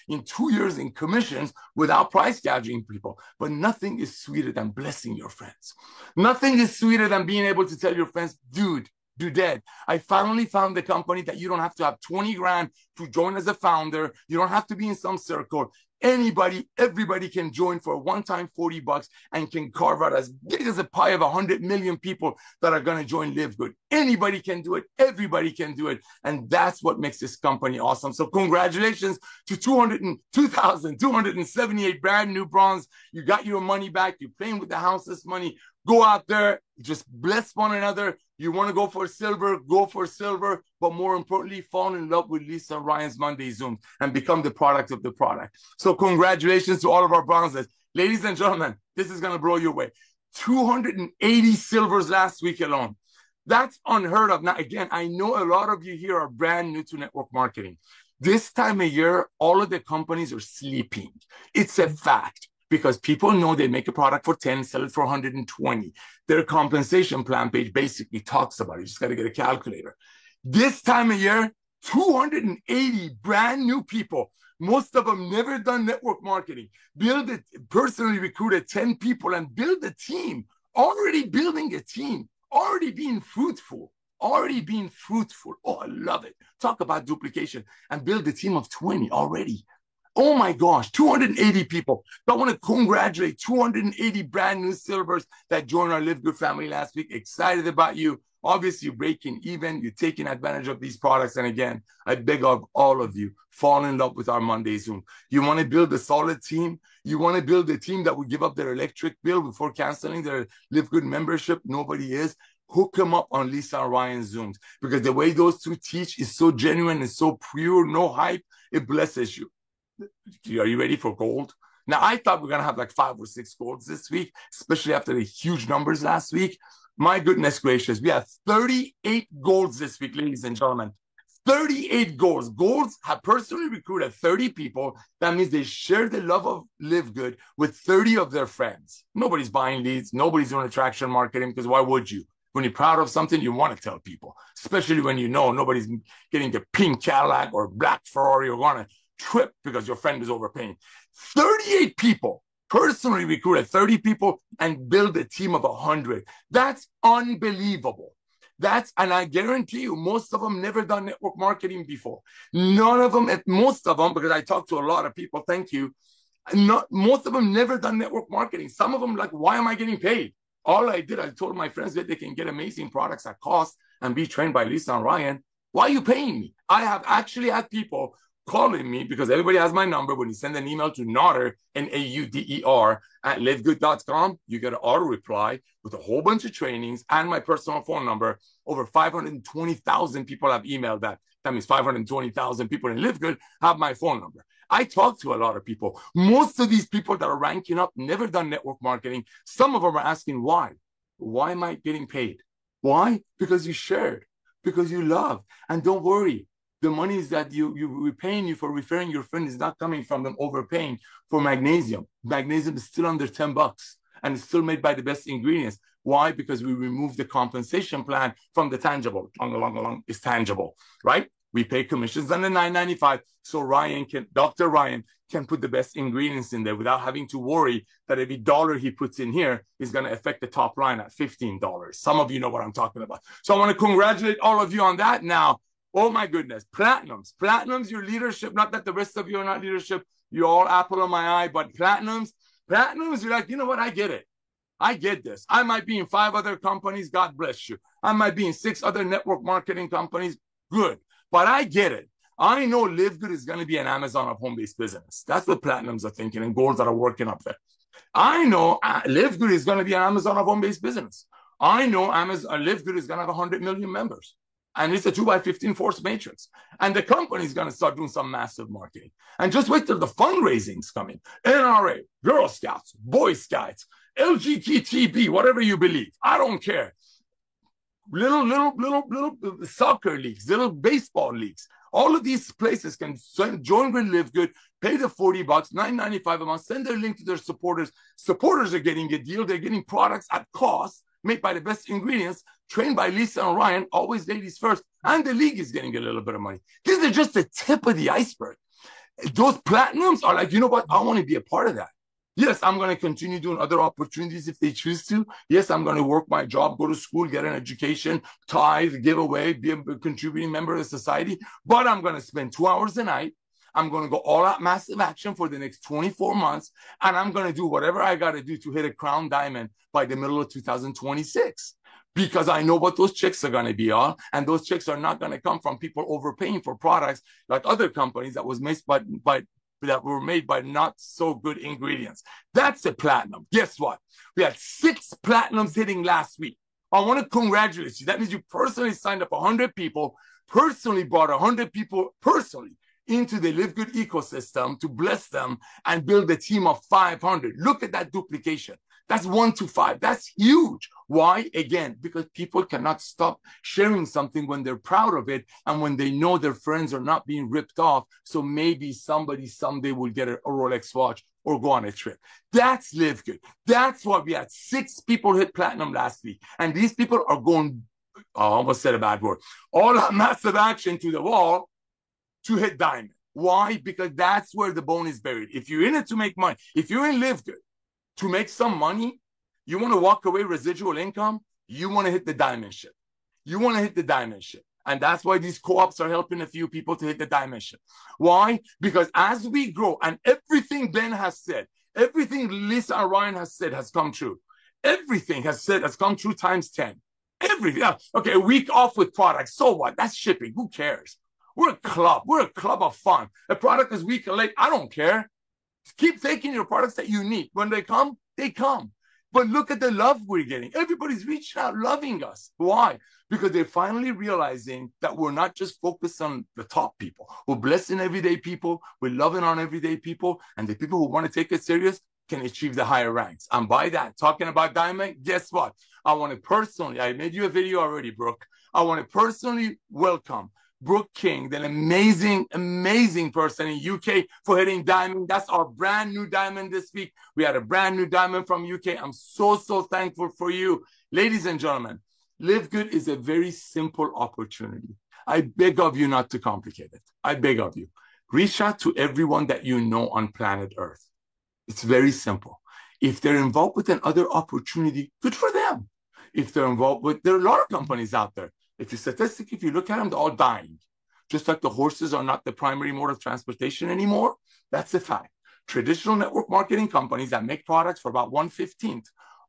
in 2 years in commissions without price gouging people. But nothing is sweeter than blessing your friends. Nothing is sweeter than being able to tell your friends, dude, dead. I finally found the company that you don't have to have 20 grand to join as a founder. You don't have to be in some circle. Anybody, everybody can join for a one-time $40 and can carve out as big as a pie of 100 million people that are going to join LiveGood. Anybody can do it. Everybody can do it. And that's what makes this company awesome. So congratulations to 2,278 brand new bronze. You got your money back. You're playing with the houseless money. Go out there, just bless one another. You want to go for silver, go for silver. But more importantly, fall in love with Lisa Ryan's Monday Zoom and become the product of the product. So congratulations to all of our bronzes. Ladies and gentlemen, this is going to blow you away. 280 silvers last week alone. That's unheard of. Now, again, I know a lot of you here are brand new to network marketing. This time of year, all of the companies are sleeping. It's a fact. Because people know they make a product for 10, sell it for 120. Their compensation plan page basically talks about it. You just got to get a calculator. This time of year, 280 brand new people, most of them never done network marketing, personally recruited 10 people and build a team, already building a team, already being fruitful. Oh, I love it. Talk about duplication and build a team of 20 already. Oh my gosh, 280 people. So I want to congratulate 280 brand new silvers that joined our LiveGood family last week. Excited about you. Obviously, you're breaking even. You're taking advantage of these products. And again, I beg of all of you, fall in love with our Monday Zoom. You want to build a solid team? You want to build a team that will give up their electric bill before canceling their LiveGood membership? Nobody is. Hook them up on Lisa and Ryan's Zooms, because the way those two teach is so genuine and so pure, no hype. It blesses you. Are you ready for gold? Now, I thought we are going to have like 5 or 6 golds this week, especially after the huge numbers last week. My goodness gracious, we have 38 golds this week, ladies and gentlemen. 38 golds. Golds have personally recruited 30 people. That means they share the love of LiveGood with 30 of their friends. Nobody's buying leads. Nobody's doing attraction marketing, because why would you? When you're proud of something, you want to tell people, especially when you know nobody's getting the pink Cadillac or black Ferrari or going to trip because your friend is overpaying. 38 people personally recruited 30 people and build a team of 100. That's unbelievable. And I guarantee you, most of them never done network marketing before. None of them, most of them, because I talk to a lot of people, thank you. Most of them never done network marketing. Some of them like, why am I getting paid? All I did, I told my friends that they can get amazing products at cost and be trained by Lisa and Ryan. Why are you paying me? I have actually had people calling me, because everybody has my number. When you send an email to Nauder, Nauder, at livegood.com, you get an auto reply with a whole bunch of trainings and my personal phone number. Over 520,000 people have emailed that. That means 520,000 people in LiveGood have my phone number. I talk to a lot of people. Most of these people that are ranking up never done network marketing. Some of them are asking why. Why am I getting paid? Why? Because you shared, because you love. And don't worry. The money is that we're paying you for referring your friend is not coming from them overpaying for magnesium. Magnesium is still under $10 and it's still made by the best ingredients. Why? Because we removed the compensation plan from the tangible. It's tangible, right? We pay commissions on the $9.95, so Dr. Ryan can put the best ingredients in there without having to worry that every dollar he puts in here is going to affect the top line at $15. Some of you know what I'm talking about. So I want to congratulate all of you on that. Now, Oh my goodness. Platinums, your leadership, not that the rest of you are not leadership. You're all apple on my eye, but platinums, you're like, you know what? I get it. I get this. I might be in 5 other companies. God bless you. I might be in 6 other network marketing companies. Good. But I get it. I know LiveGood is going to be an Amazon of home-based business. That's what platinums are thinking and goals that are working up there. I know LiveGood is going to be an Amazon of home-based business. I know LiveGood is going to have 100 million members. And it's a 2x15 force matrix. And the company is going to start doing some massive marketing. And just wait till the fundraising's coming. NRA, Girl Scouts, Boy Scouts, LGBTB, whatever you believe. I don't care. Little soccer leagues, little baseball leagues. All of these places can join with LiveGood, pay the $40, $9.95 a month, send their link to their supporters. Supporters are getting a deal. They're getting products at cost, made by the best ingredients, trained by Lisa and Ryan, always ladies first, and the league is getting a little bit of money. These are just the tip of the iceberg. Those platinums are like, you know what? I want to be a part of that. Yes, I'm going to continue doing other opportunities if they choose to. Yes, I'm going to work my job, go to school, get an education, tithe, give away, be a contributing member of society. But I'm going to spend 2 hours a night. I'm going to go all out massive action for the next 24 months. And I'm going to do whatever I got to do to hit a crown diamond by the middle of 2026. Because I know what those checks are going to be on. And those checks are not going to come from people overpaying for products like other companies that was made that were made by not so good ingredients. That's a platinum. Guess what? We had 6 platinums hitting last week. I want to congratulate you. That means you personally signed up 100 people, personally brought 100 people personally into the LiveGood ecosystem to bless them and build a team of 500. Look at that duplication. That's 1 to 5. That's huge. Why? Again, because people cannot stop sharing something when they're proud of it and when they know their friends are not being ripped off. So maybe somebody someday will get a Rolex watch or go on a trip. That's LiveGood. That's why we had 6 people hit platinum last week. And these people are going, I almost said a bad word, all that massive action to the wall to hit diamond. Why? Because that's where the bone is buried. If you're in it to make money, if you're in LiveGood to make some money, you want to walk away residual income, you want to hit the diamond ship. You want to hit the diamond ship. And that's why these co-ops are helping a few people to hit the diamond ship. Why? Because as we grow, and everything Ben has said, everything Lisa and Ryan has said has come true. Everything has come true times 10. Everything. Okay, a week off with products. So what? That's shipping. Who cares? We're a club. We're a club of fun. A product is weak or late. I don't care. Keep taking your products that you need. When they come, they come. But look at the love we're getting. Everybody's reaching out, loving us. Why? Because they're finally realizing that we're not just focused on the top people. We're blessing everyday people. We're loving on everyday people. And the people who want to take it serious can achieve the higher ranks. And by that, talking about diamond, guess what? I want to personally, I made you a video already, Brooke. I want to personally welcome Brooke King, an amazing, amazing person in UK for hitting diamond. That's our brand new diamond this week. We had a brand new diamond from UK. I'm so, so thankful for you. Ladies and gentlemen, LiveGood is a very simple opportunity. I beg of you not to complicate it. I beg of you. Reach out to everyone that you know on planet Earth. It's very simple. If they're involved with another opportunity, good for them. If they're involved with, there are a lot of companies out there. If you look at them, they're all dying. Just like the horses are not the primary mode of transportation anymore, that's a fact. Traditional network marketing companies that make products for about 1/15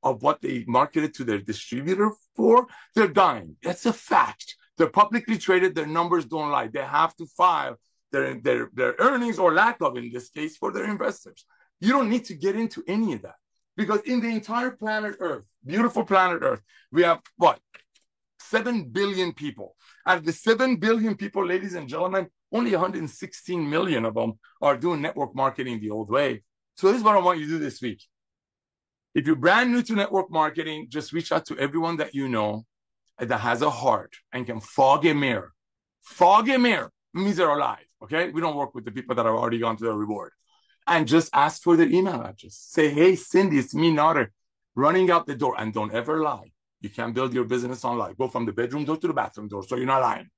of what they marketed to their distributor for, they're dying. That's a fact. They're publicly traded. Their numbers don't lie. They have to file their earnings or lack of, in this case, for their investors. You don't need to get into any of that. Because in the entire planet Earth, beautiful planet Earth, we have what? 7 billion people. Out of the 7 billion people, ladies and gentlemen, only 116 million of them are doing network marketing the old way. So this is what I want you to do this week. If you're brand new to network marketing, just reach out to everyone that you know that has a heart and can fog a mirror. Fog a mirror means they're alive, okay? We don't work with the people that have already gone to their reward. And just ask for their email address. Say, hey, Cindy, it's me, Nader, running out the door. And don't ever lie. You can't build your business online. Go from the bedroom door to the bathroom door, so you're not lying.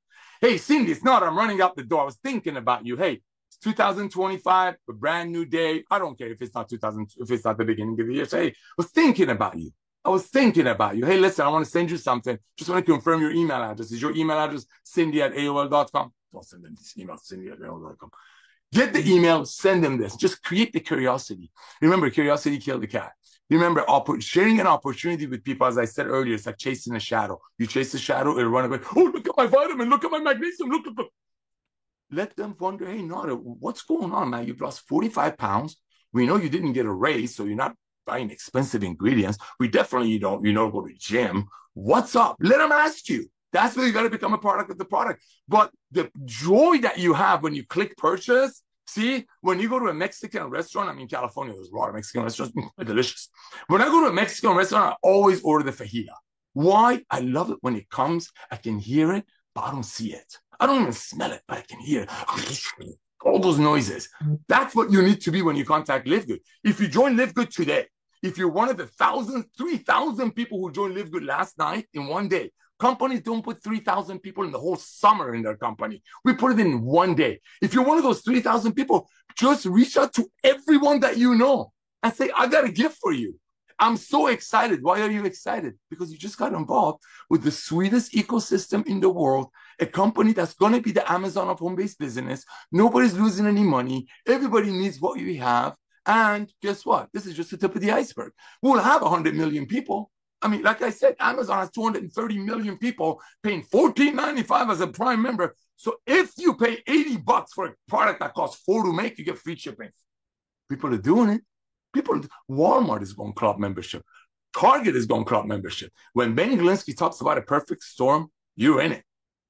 Hey, Cindy, it's not. I'm running out the door. I was thinking about you. Hey, it's 2025, a brand new day. I don't care if it's not the beginning of the year. Say, hey, I was thinking about you. I was thinking about you. Hey, listen, I want to send you something. Just want to confirm your email address. Is your email address Cindy@AOL.com? Don't send them this email, Cindy@AOL.com. Get the email, send them this. Just create the curiosity. Remember, curiosity killed the cat. Remember, sharing an opportunity with people, as I said earlier, it's like chasing a shadow. You chase the shadow, it'll run away. Oh, look at my vitamin, look at my magnesium, look. Let them wonder, hey, Nada, what's going on, man? You've lost 45 pounds. We know you didn't get a raise, so you're not buying expensive ingredients. We definitely don't, go to the gym. What's up? Let them ask you. That's where you got to become a product of the product. But the joy that you have when you click purchase, see, when you go to a Mexican restaurant, I mean, California, there's a lot of Mexican restaurants, they're delicious. When I go to a Mexican restaurant, I always order the fajita. Why? I love it when it comes, I can hear it, but I don't see it. I don't even smell it, but I can hear it. All those noises. That's what you need to be when you contact LiveGood. If you join LiveGood today, if you're one of the 3,000 people who joined LiveGood last night in one day, companies don't put 3,000 people in the whole summer in their company. We put it in one day. If you're one of those 3,000 people, just reach out to everyone that you know and say, I got a gift for you. I'm so excited. Why are you excited? Because you just got involved with the sweetest ecosystem in the world, a company that's going to be the Amazon of home-based business. Nobody's losing any money. Everybody needs what you have. And guess what? This is just the tip of the iceberg. We'll have 100 million people. I mean, like I said, Amazon has 230 million people paying $14.95 as a Prime member. So if you pay $80 for a product that costs $4 to make, you get free shipping. People are doing it. Walmart is going club membership. Target is going club membership. When Ben Glinsky talks about a perfect storm, you're in it.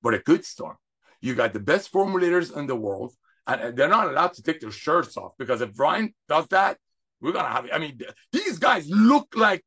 But a good storm. You got the best formulators in the world, and they're not allowed to take their shirts off, because if Brian does that, we're going to have, I mean, these guys look like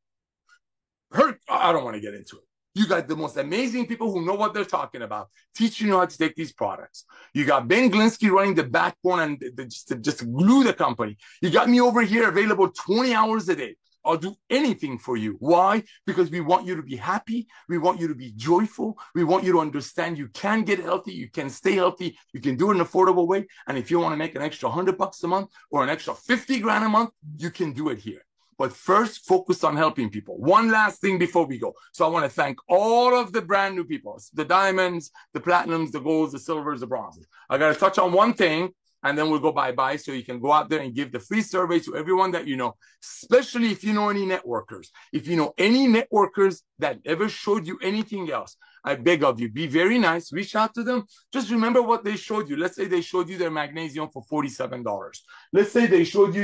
I don't want to get into it. You got the most amazing people who know what they're talking about, teaching you how to take these products. You got Ben Glinsky running the backbone and just glue the company. You got me over here available 20 hours a day. I'll do anything for you. Why? Because we want you to be happy. We want you to be joyful. We want you to understand you can get healthy. You can stay healthy. You can do it in an affordable way. And if you want to make an extra $100 a month or an extra 50 grand a month, you can do it here. But first, focus on helping people. One last thing before we go. So I want to thank all of the brand new people, the diamonds, the platinums, the golds, the silvers, the bronzes. I got to touch on one thing, and then we'll go bye-bye, so you can go out there and give the free survey to everyone that you know, especially if you know any networkers. If you know any networkers that ever showed you anything else, I beg of you, be very nice, reach out to them. Just remember what they showed you. Let's say they showed you their magnesium for $47. Let's say they showed you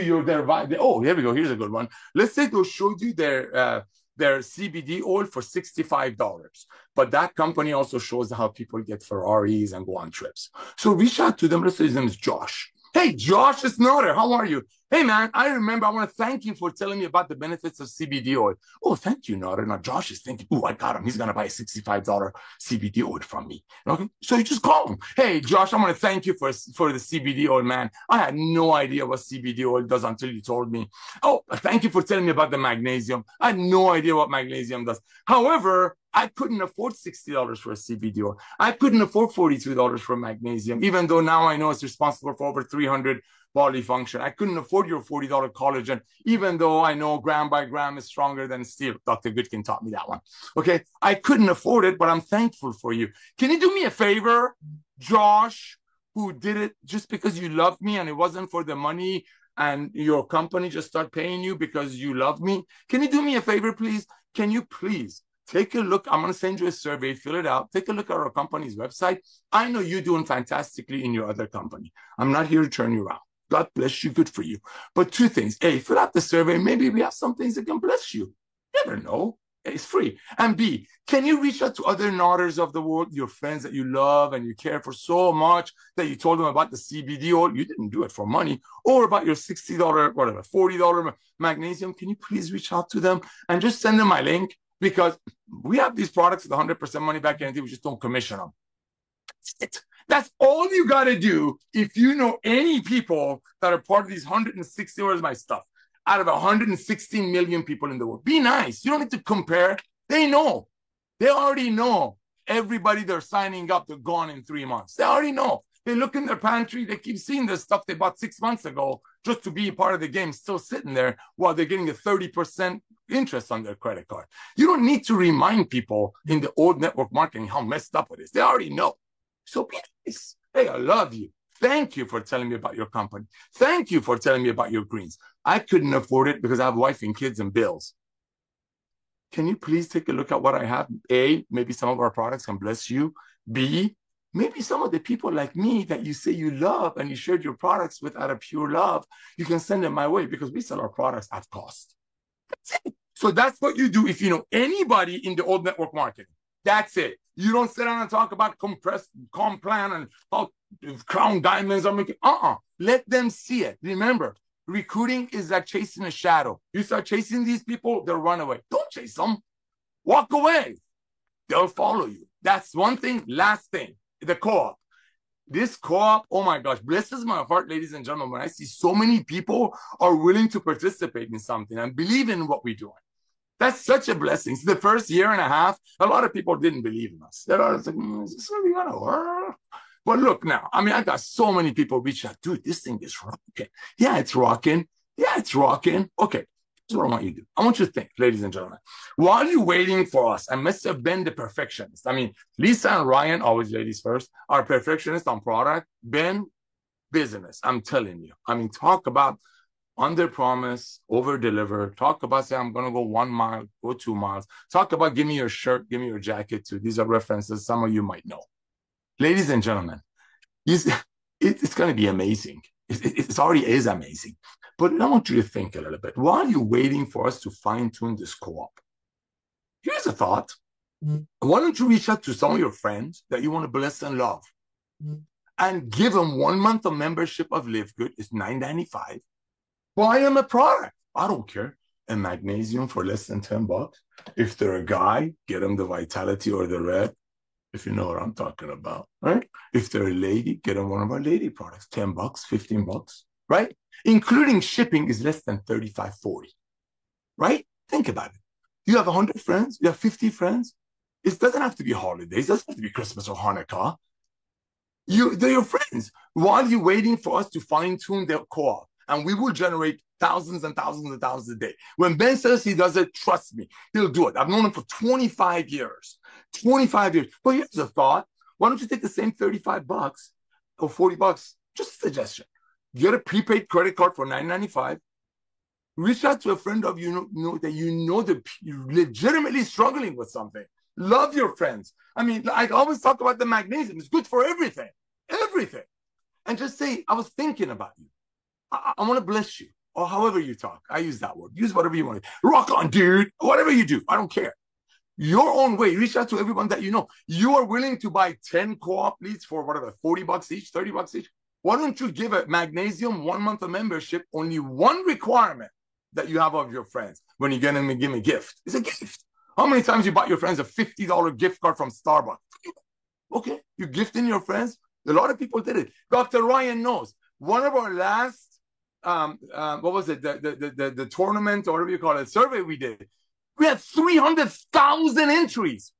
oh, here we go, here's a good one. Let's say they showed you their CBD oil for $65. But that company also shows how people get Ferraris and go on trips. So reach out to them. Let's say his name is Josh. Hey, Josh, it's Nader. How are you? Hey, man, I remember. I want to thank you for telling me about the benefits of CBD oil. Oh, thank you, Nader. Now, Josh is thinking, oh, I got him. He's going to buy a $65 CBD oil from me. Okay? So you just call him. Hey, Josh, I want to thank you for the CBD oil, man. I had no idea what CBD oil does until you told me. Oh, thank you for telling me about the magnesium. I had no idea what magnesium does. However, I couldn't afford $60 for a CBD oil. I couldn't afford $42 for magnesium, even though now I know it's responsible for over 300 bodily function. I couldn't afford your $40 collagen, even though I know gram by gram is stronger than steel. Dr. Goodkin taught me that one. Okay, I couldn't afford it, but I'm thankful for you. Can you do me a favor, Josh, who did it just because you love me and it wasn't for the money, and your company just start paying you because you love me? Can you do me a favor, please? Can you please take a look? I'm going to send you a survey, fill it out. Take a look at our company's website. I know you're doing fantastically in your other company. I'm not here to turn you around. God bless you. Good for you. But two things. A, fill out the survey. Maybe we have some things that can bless you. Never know. It's free. And B, can you reach out to other Narders of the world, your friends that you love and you care for so much, that you told them about the CBD oil? You didn't do it for money. Or about your $60, whatever, $40 magnesium. Can you please reach out to them and just send them my link? Because we have these products with 100% money back guarantee. We just don't commission them. That's it. That's all you got to do. If you know any people that are part of these 160, where's my stuff, out of 116 million people in the world, be nice. You don't need to compare. They know. They already know. Everybody they're signing up, they're gone in 3 months. They already know. They look in their pantry. They keep seeing the stuff they bought 6 months ago just to be a part of the game, still sitting there while they're getting a 30% interest on their credit card. You don't need to remind people in the old network marketing how messed up it is. They already know. So be nice. Hey, I love you. Thank you for telling me about your company. Thank you for telling me about your greens. I couldn't afford it because I have a wife and kids and bills. Can you please take a look at what I have? A, maybe some of our products can bless you. B, maybe some of the people like me that you say you love and you shared your products with out of pure love, you can send them my way because we sell our products at cost. That's it. So that's what you do if you know anybody in the old network marketing. That's it. You don't sit down and talk about compressed comp plan and how crown diamonds are making. Let them see it. Remember, recruiting is like chasing a shadow. You start chasing these people, they'll run away. Don't chase them. Walk away. They'll follow you. That's one thing. Last thing, the co-op. This co-op, oh my gosh, blesses my heart, ladies and gentlemen, when I see so many people are willing to participate in something and believe in what we're doing. That's such a blessing. It's the first year and a half, a lot of people didn't believe in us. They're like, is this really going to work? But look now, I mean, I got so many people reach out, dude, this thing is rocking. Yeah, it's rocking. Yeah, it's rocking. Okay, here's what I want you to do. I want you to think, ladies and gentlemen, while you're waiting for us, I must have been the perfectionist. I mean, Lisa and Ryan, always ladies first, are perfectionists on product. Ben, business, I'm telling you. I mean, talk about under promise, over deliver. Talk about say, I'm going to go 1 mile, go 2 miles. Talk about give me your shirt, give me your jacket too. These are references some of you might know. Ladies and gentlemen, it's going to be amazing. It already is amazing. But I want you to think a little bit. While you're waiting for us to fine-tune this co-op, here's a thought. Why don't you reach out to some of your friends that you want to bless and love and give them 1 month of membership of LiveGood. It's $9.95. Buy them a product. I don't care. A magnesium for less than $10. If they're a guy, get them the Vitality or the Red, if you know what I'm talking about, right? If they're a lady, get them one of our lady products, $10, $15, right? Including shipping is less than $35, $40, right? Think about it. You have 100 friends, you have 50 friends. It doesn't have to be holidays. It doesn't have to be Christmas or Hanukkah. They're your friends. While you're waiting for us to fine-tune their co-op, and we will generate thousands and thousands and thousands a day. When Ben says he does it, trust me, he'll do it. I've known him for 25 years. 25 years. But here's a thought. Why don't you take the same $35 or $40? Just a suggestion. Get a prepaid credit card for $9.95. Reach out to a friend of you know that you're legitimately struggling with something. Love your friends. I mean, I always talk about the magnesium. It's good for everything. Everything. And just say, I was thinking about you. I want to bless you, or however you talk. I use that word. Use whatever you want. Rock on, dude. Whatever you do, I don't care. Your own way. Reach out to everyone that you know. You are willing to buy 10 co-op leads for whatever, $40 each, $30 each. Why don't you give a magnesium 1 month of membership? Only one requirement that you have of your friends when you get them and give them a gift. It's a gift. How many times you bought your friends a $50 gift card from Starbucks? Okay, you're gifting your friends. A lot of people did it. Dr. Ryan knows. One of our last what was it? The tournament or whatever you call it, survey we did. We had 300,000 entries.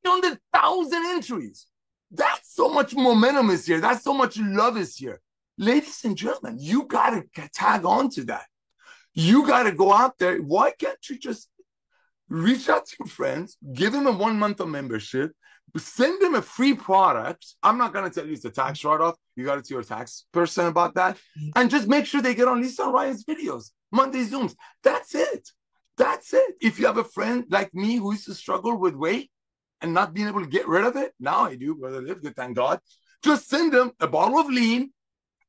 300,000 entries. That's so much momentum is here. That's so much love is here. Ladies and gentlemen, you got to tag on to that. You got to go out there. Why can't you just reach out to your friends, give them a 1 month of membership, send them a free product. I'm not going to tell you it's a tax write-off. You got to see your tax person about that. And just make sure they get on Lisa and Ryan's videos, Monday Zooms. That's it. That's it. If you have a friend like me who used to struggle with weight and not being able to get rid of it, now I do, brother LiveGood, thank God. Just send them a bottle of lean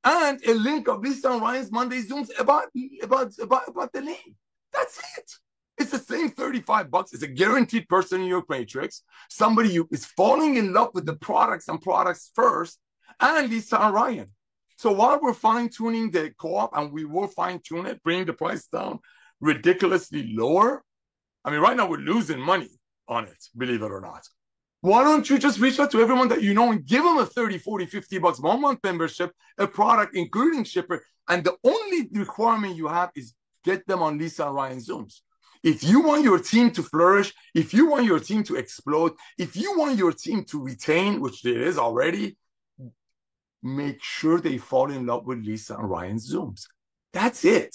and a link of Lisa and Ryan's Monday Zooms about the lean. That's it. It's the same $35. It's a guaranteed person in your matrix. Somebody who is falling in love with the products and products first, and Lisa and Ryan. So while we're fine-tuning the co-op, and we will fine-tune it, bring the price down ridiculously lower. I mean, right now we're losing money on it, believe it or not. Why don't you just reach out to everyone that you know and give them a $30, $40, $50 1 month membership, a product, including shipper. And the only requirement you have is get them on Lisa and Ryan Zooms. If you want your team to flourish, if you want your team to explode, if you want your team to retain, which it is already, make sure they fall in love with Lisa and Ryan's Zooms. That's it.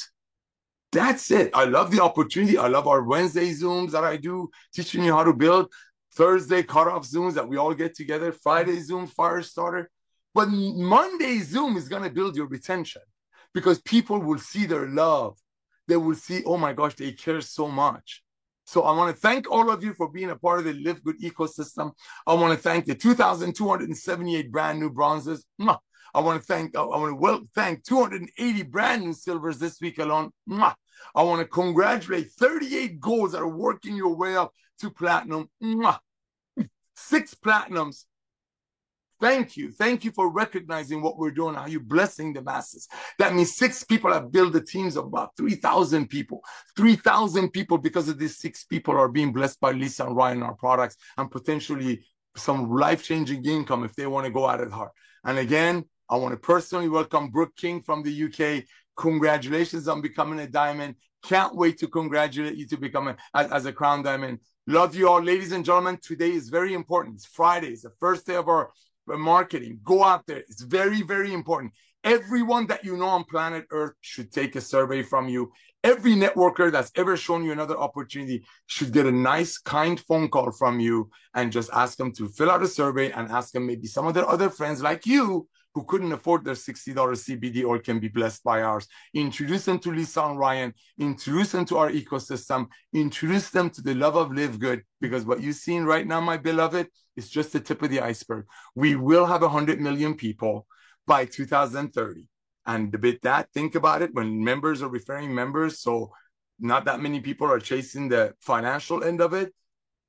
That's it. I love the opportunity. I love our Wednesday Zooms that I do, teaching you how to build. Thursday cutoff Zooms that we all get together. Friday Zoom, Firestarter. But Monday Zoom is going to build your retention because people will see their love. They will see, oh my gosh, they care so much. So I want to thank all of you for being a part of the LiveGood ecosystem. I want to thank the 2,278 brand new bronzes. I want to thank 280 brand new silvers this week alone. I want to congratulate 38 golds that are working your way up to platinum. 6 platinums. Thank you. Thank you for recognizing what we're doing, how you're blessing the masses. That means 6 people have built the teams of about 3,000 people. 3,000 people, because of these 6 people, are being blessed by Lisa and Ryan, our products, and potentially some life-changing income if they want to go at it hard. And again, I want to personally welcome Brooke King from the UK. Congratulations on becoming a diamond. Can't wait to congratulate you to become as a crown diamond. Love you all, ladies and gentlemen. Today is very important. It's Friday. It's the first day of our marketing. Go out there. It's very, very important. Everyone that you know on planet Earth should take a survey from you. Every networker that's ever shown you another opportunity should get a nice, kind phone call from you and just ask them to fill out a survey and ask them maybe some of their other friends like you who couldn't afford their $60 CBD oil can be blessed by ours. Introduce them to Lisa and Ryan. Introduce them to our ecosystem. Introduce them to the love of LiveGood, because what you've seen right now, my beloved, is just the tip of the iceberg. We will have 100 million people by 2030. And with that, think about it, when members are referring members, so not that many people are chasing the financial end of it,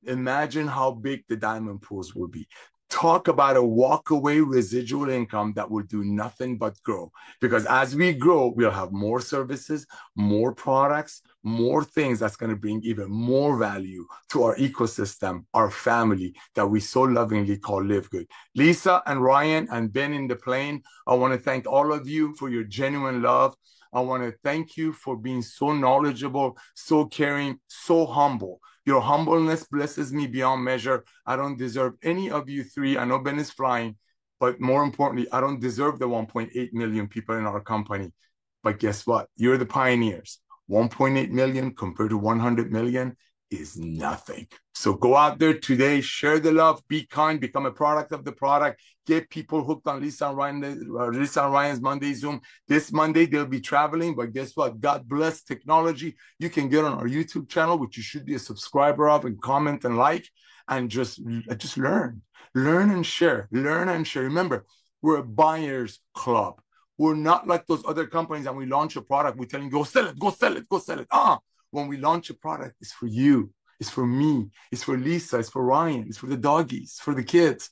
imagine how big the diamond pools will be. Talk about a walk-away residual income that will do nothing but grow. Because as we grow, we'll have more services, more products, more things that's going to bring even more value to our ecosystem, our family that we so lovingly call LiveGood. Lisa and Ryan and Ben in the plane, I want to thank all of you for your genuine love. I want to thank you for being so knowledgeable, so caring, so humble. Your humbleness blesses me beyond measure. I don't deserve any of you 3. I know Ben is flying, but more importantly, I don't deserve the 1.8 million people in our company. But guess what? You're the pioneers. 1.8 million compared to 100 million is nothing. So go out there today, share the love, be kind, become a product of the product, get people hooked on Lisa and Ryan's Monday Zoom. This Monday, they'll be traveling, but guess what? God bless technology. You can get on our YouTube channel, which you should be a subscriber of, and comment and like, and just learn and share, Remember, we're a buyer's club. We're not like those other companies that we launch a product, we tell you, go sell it, go sell it, go sell it. When we launch a product, it's for you, it's for me, it's for Lisa, it's for Ryan, it's for the doggies, it's for the kids.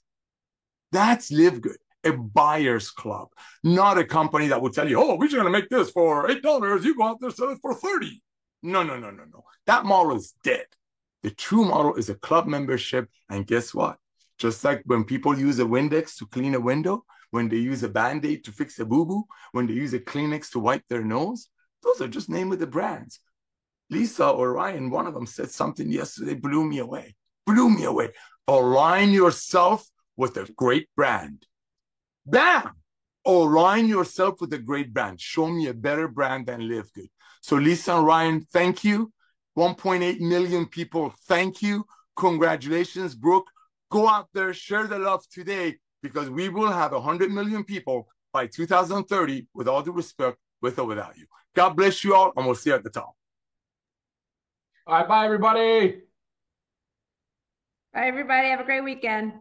That's LiveGood, a buyer's club, not a company that will tell you, oh, we're just going to make this for $8. You go out there, sell it for $30. No. That model is dead. The true model is a club membership. And guess what? Just like when people use a Windex to clean a window, when they use a Band-Aid to fix a boo-boo, when they use a Kleenex to wipe their nose, those are just name of the brands. Lisa or Ryan, one of them said something yesterday, blew me away. Align yourself with a great brand. Bam! Align yourself with a great brand. Show me a better brand than LiveGood. So Lisa and Ryan, thank you. 1.8 million people, thank you. Congratulations, Brooke. Go out there, share the love today, because we will have 100 million people by 2030, with all due respect, with or without you. God bless you all, and we'll see you at the top. All right, bye, everybody. Bye, everybody. Have a great weekend.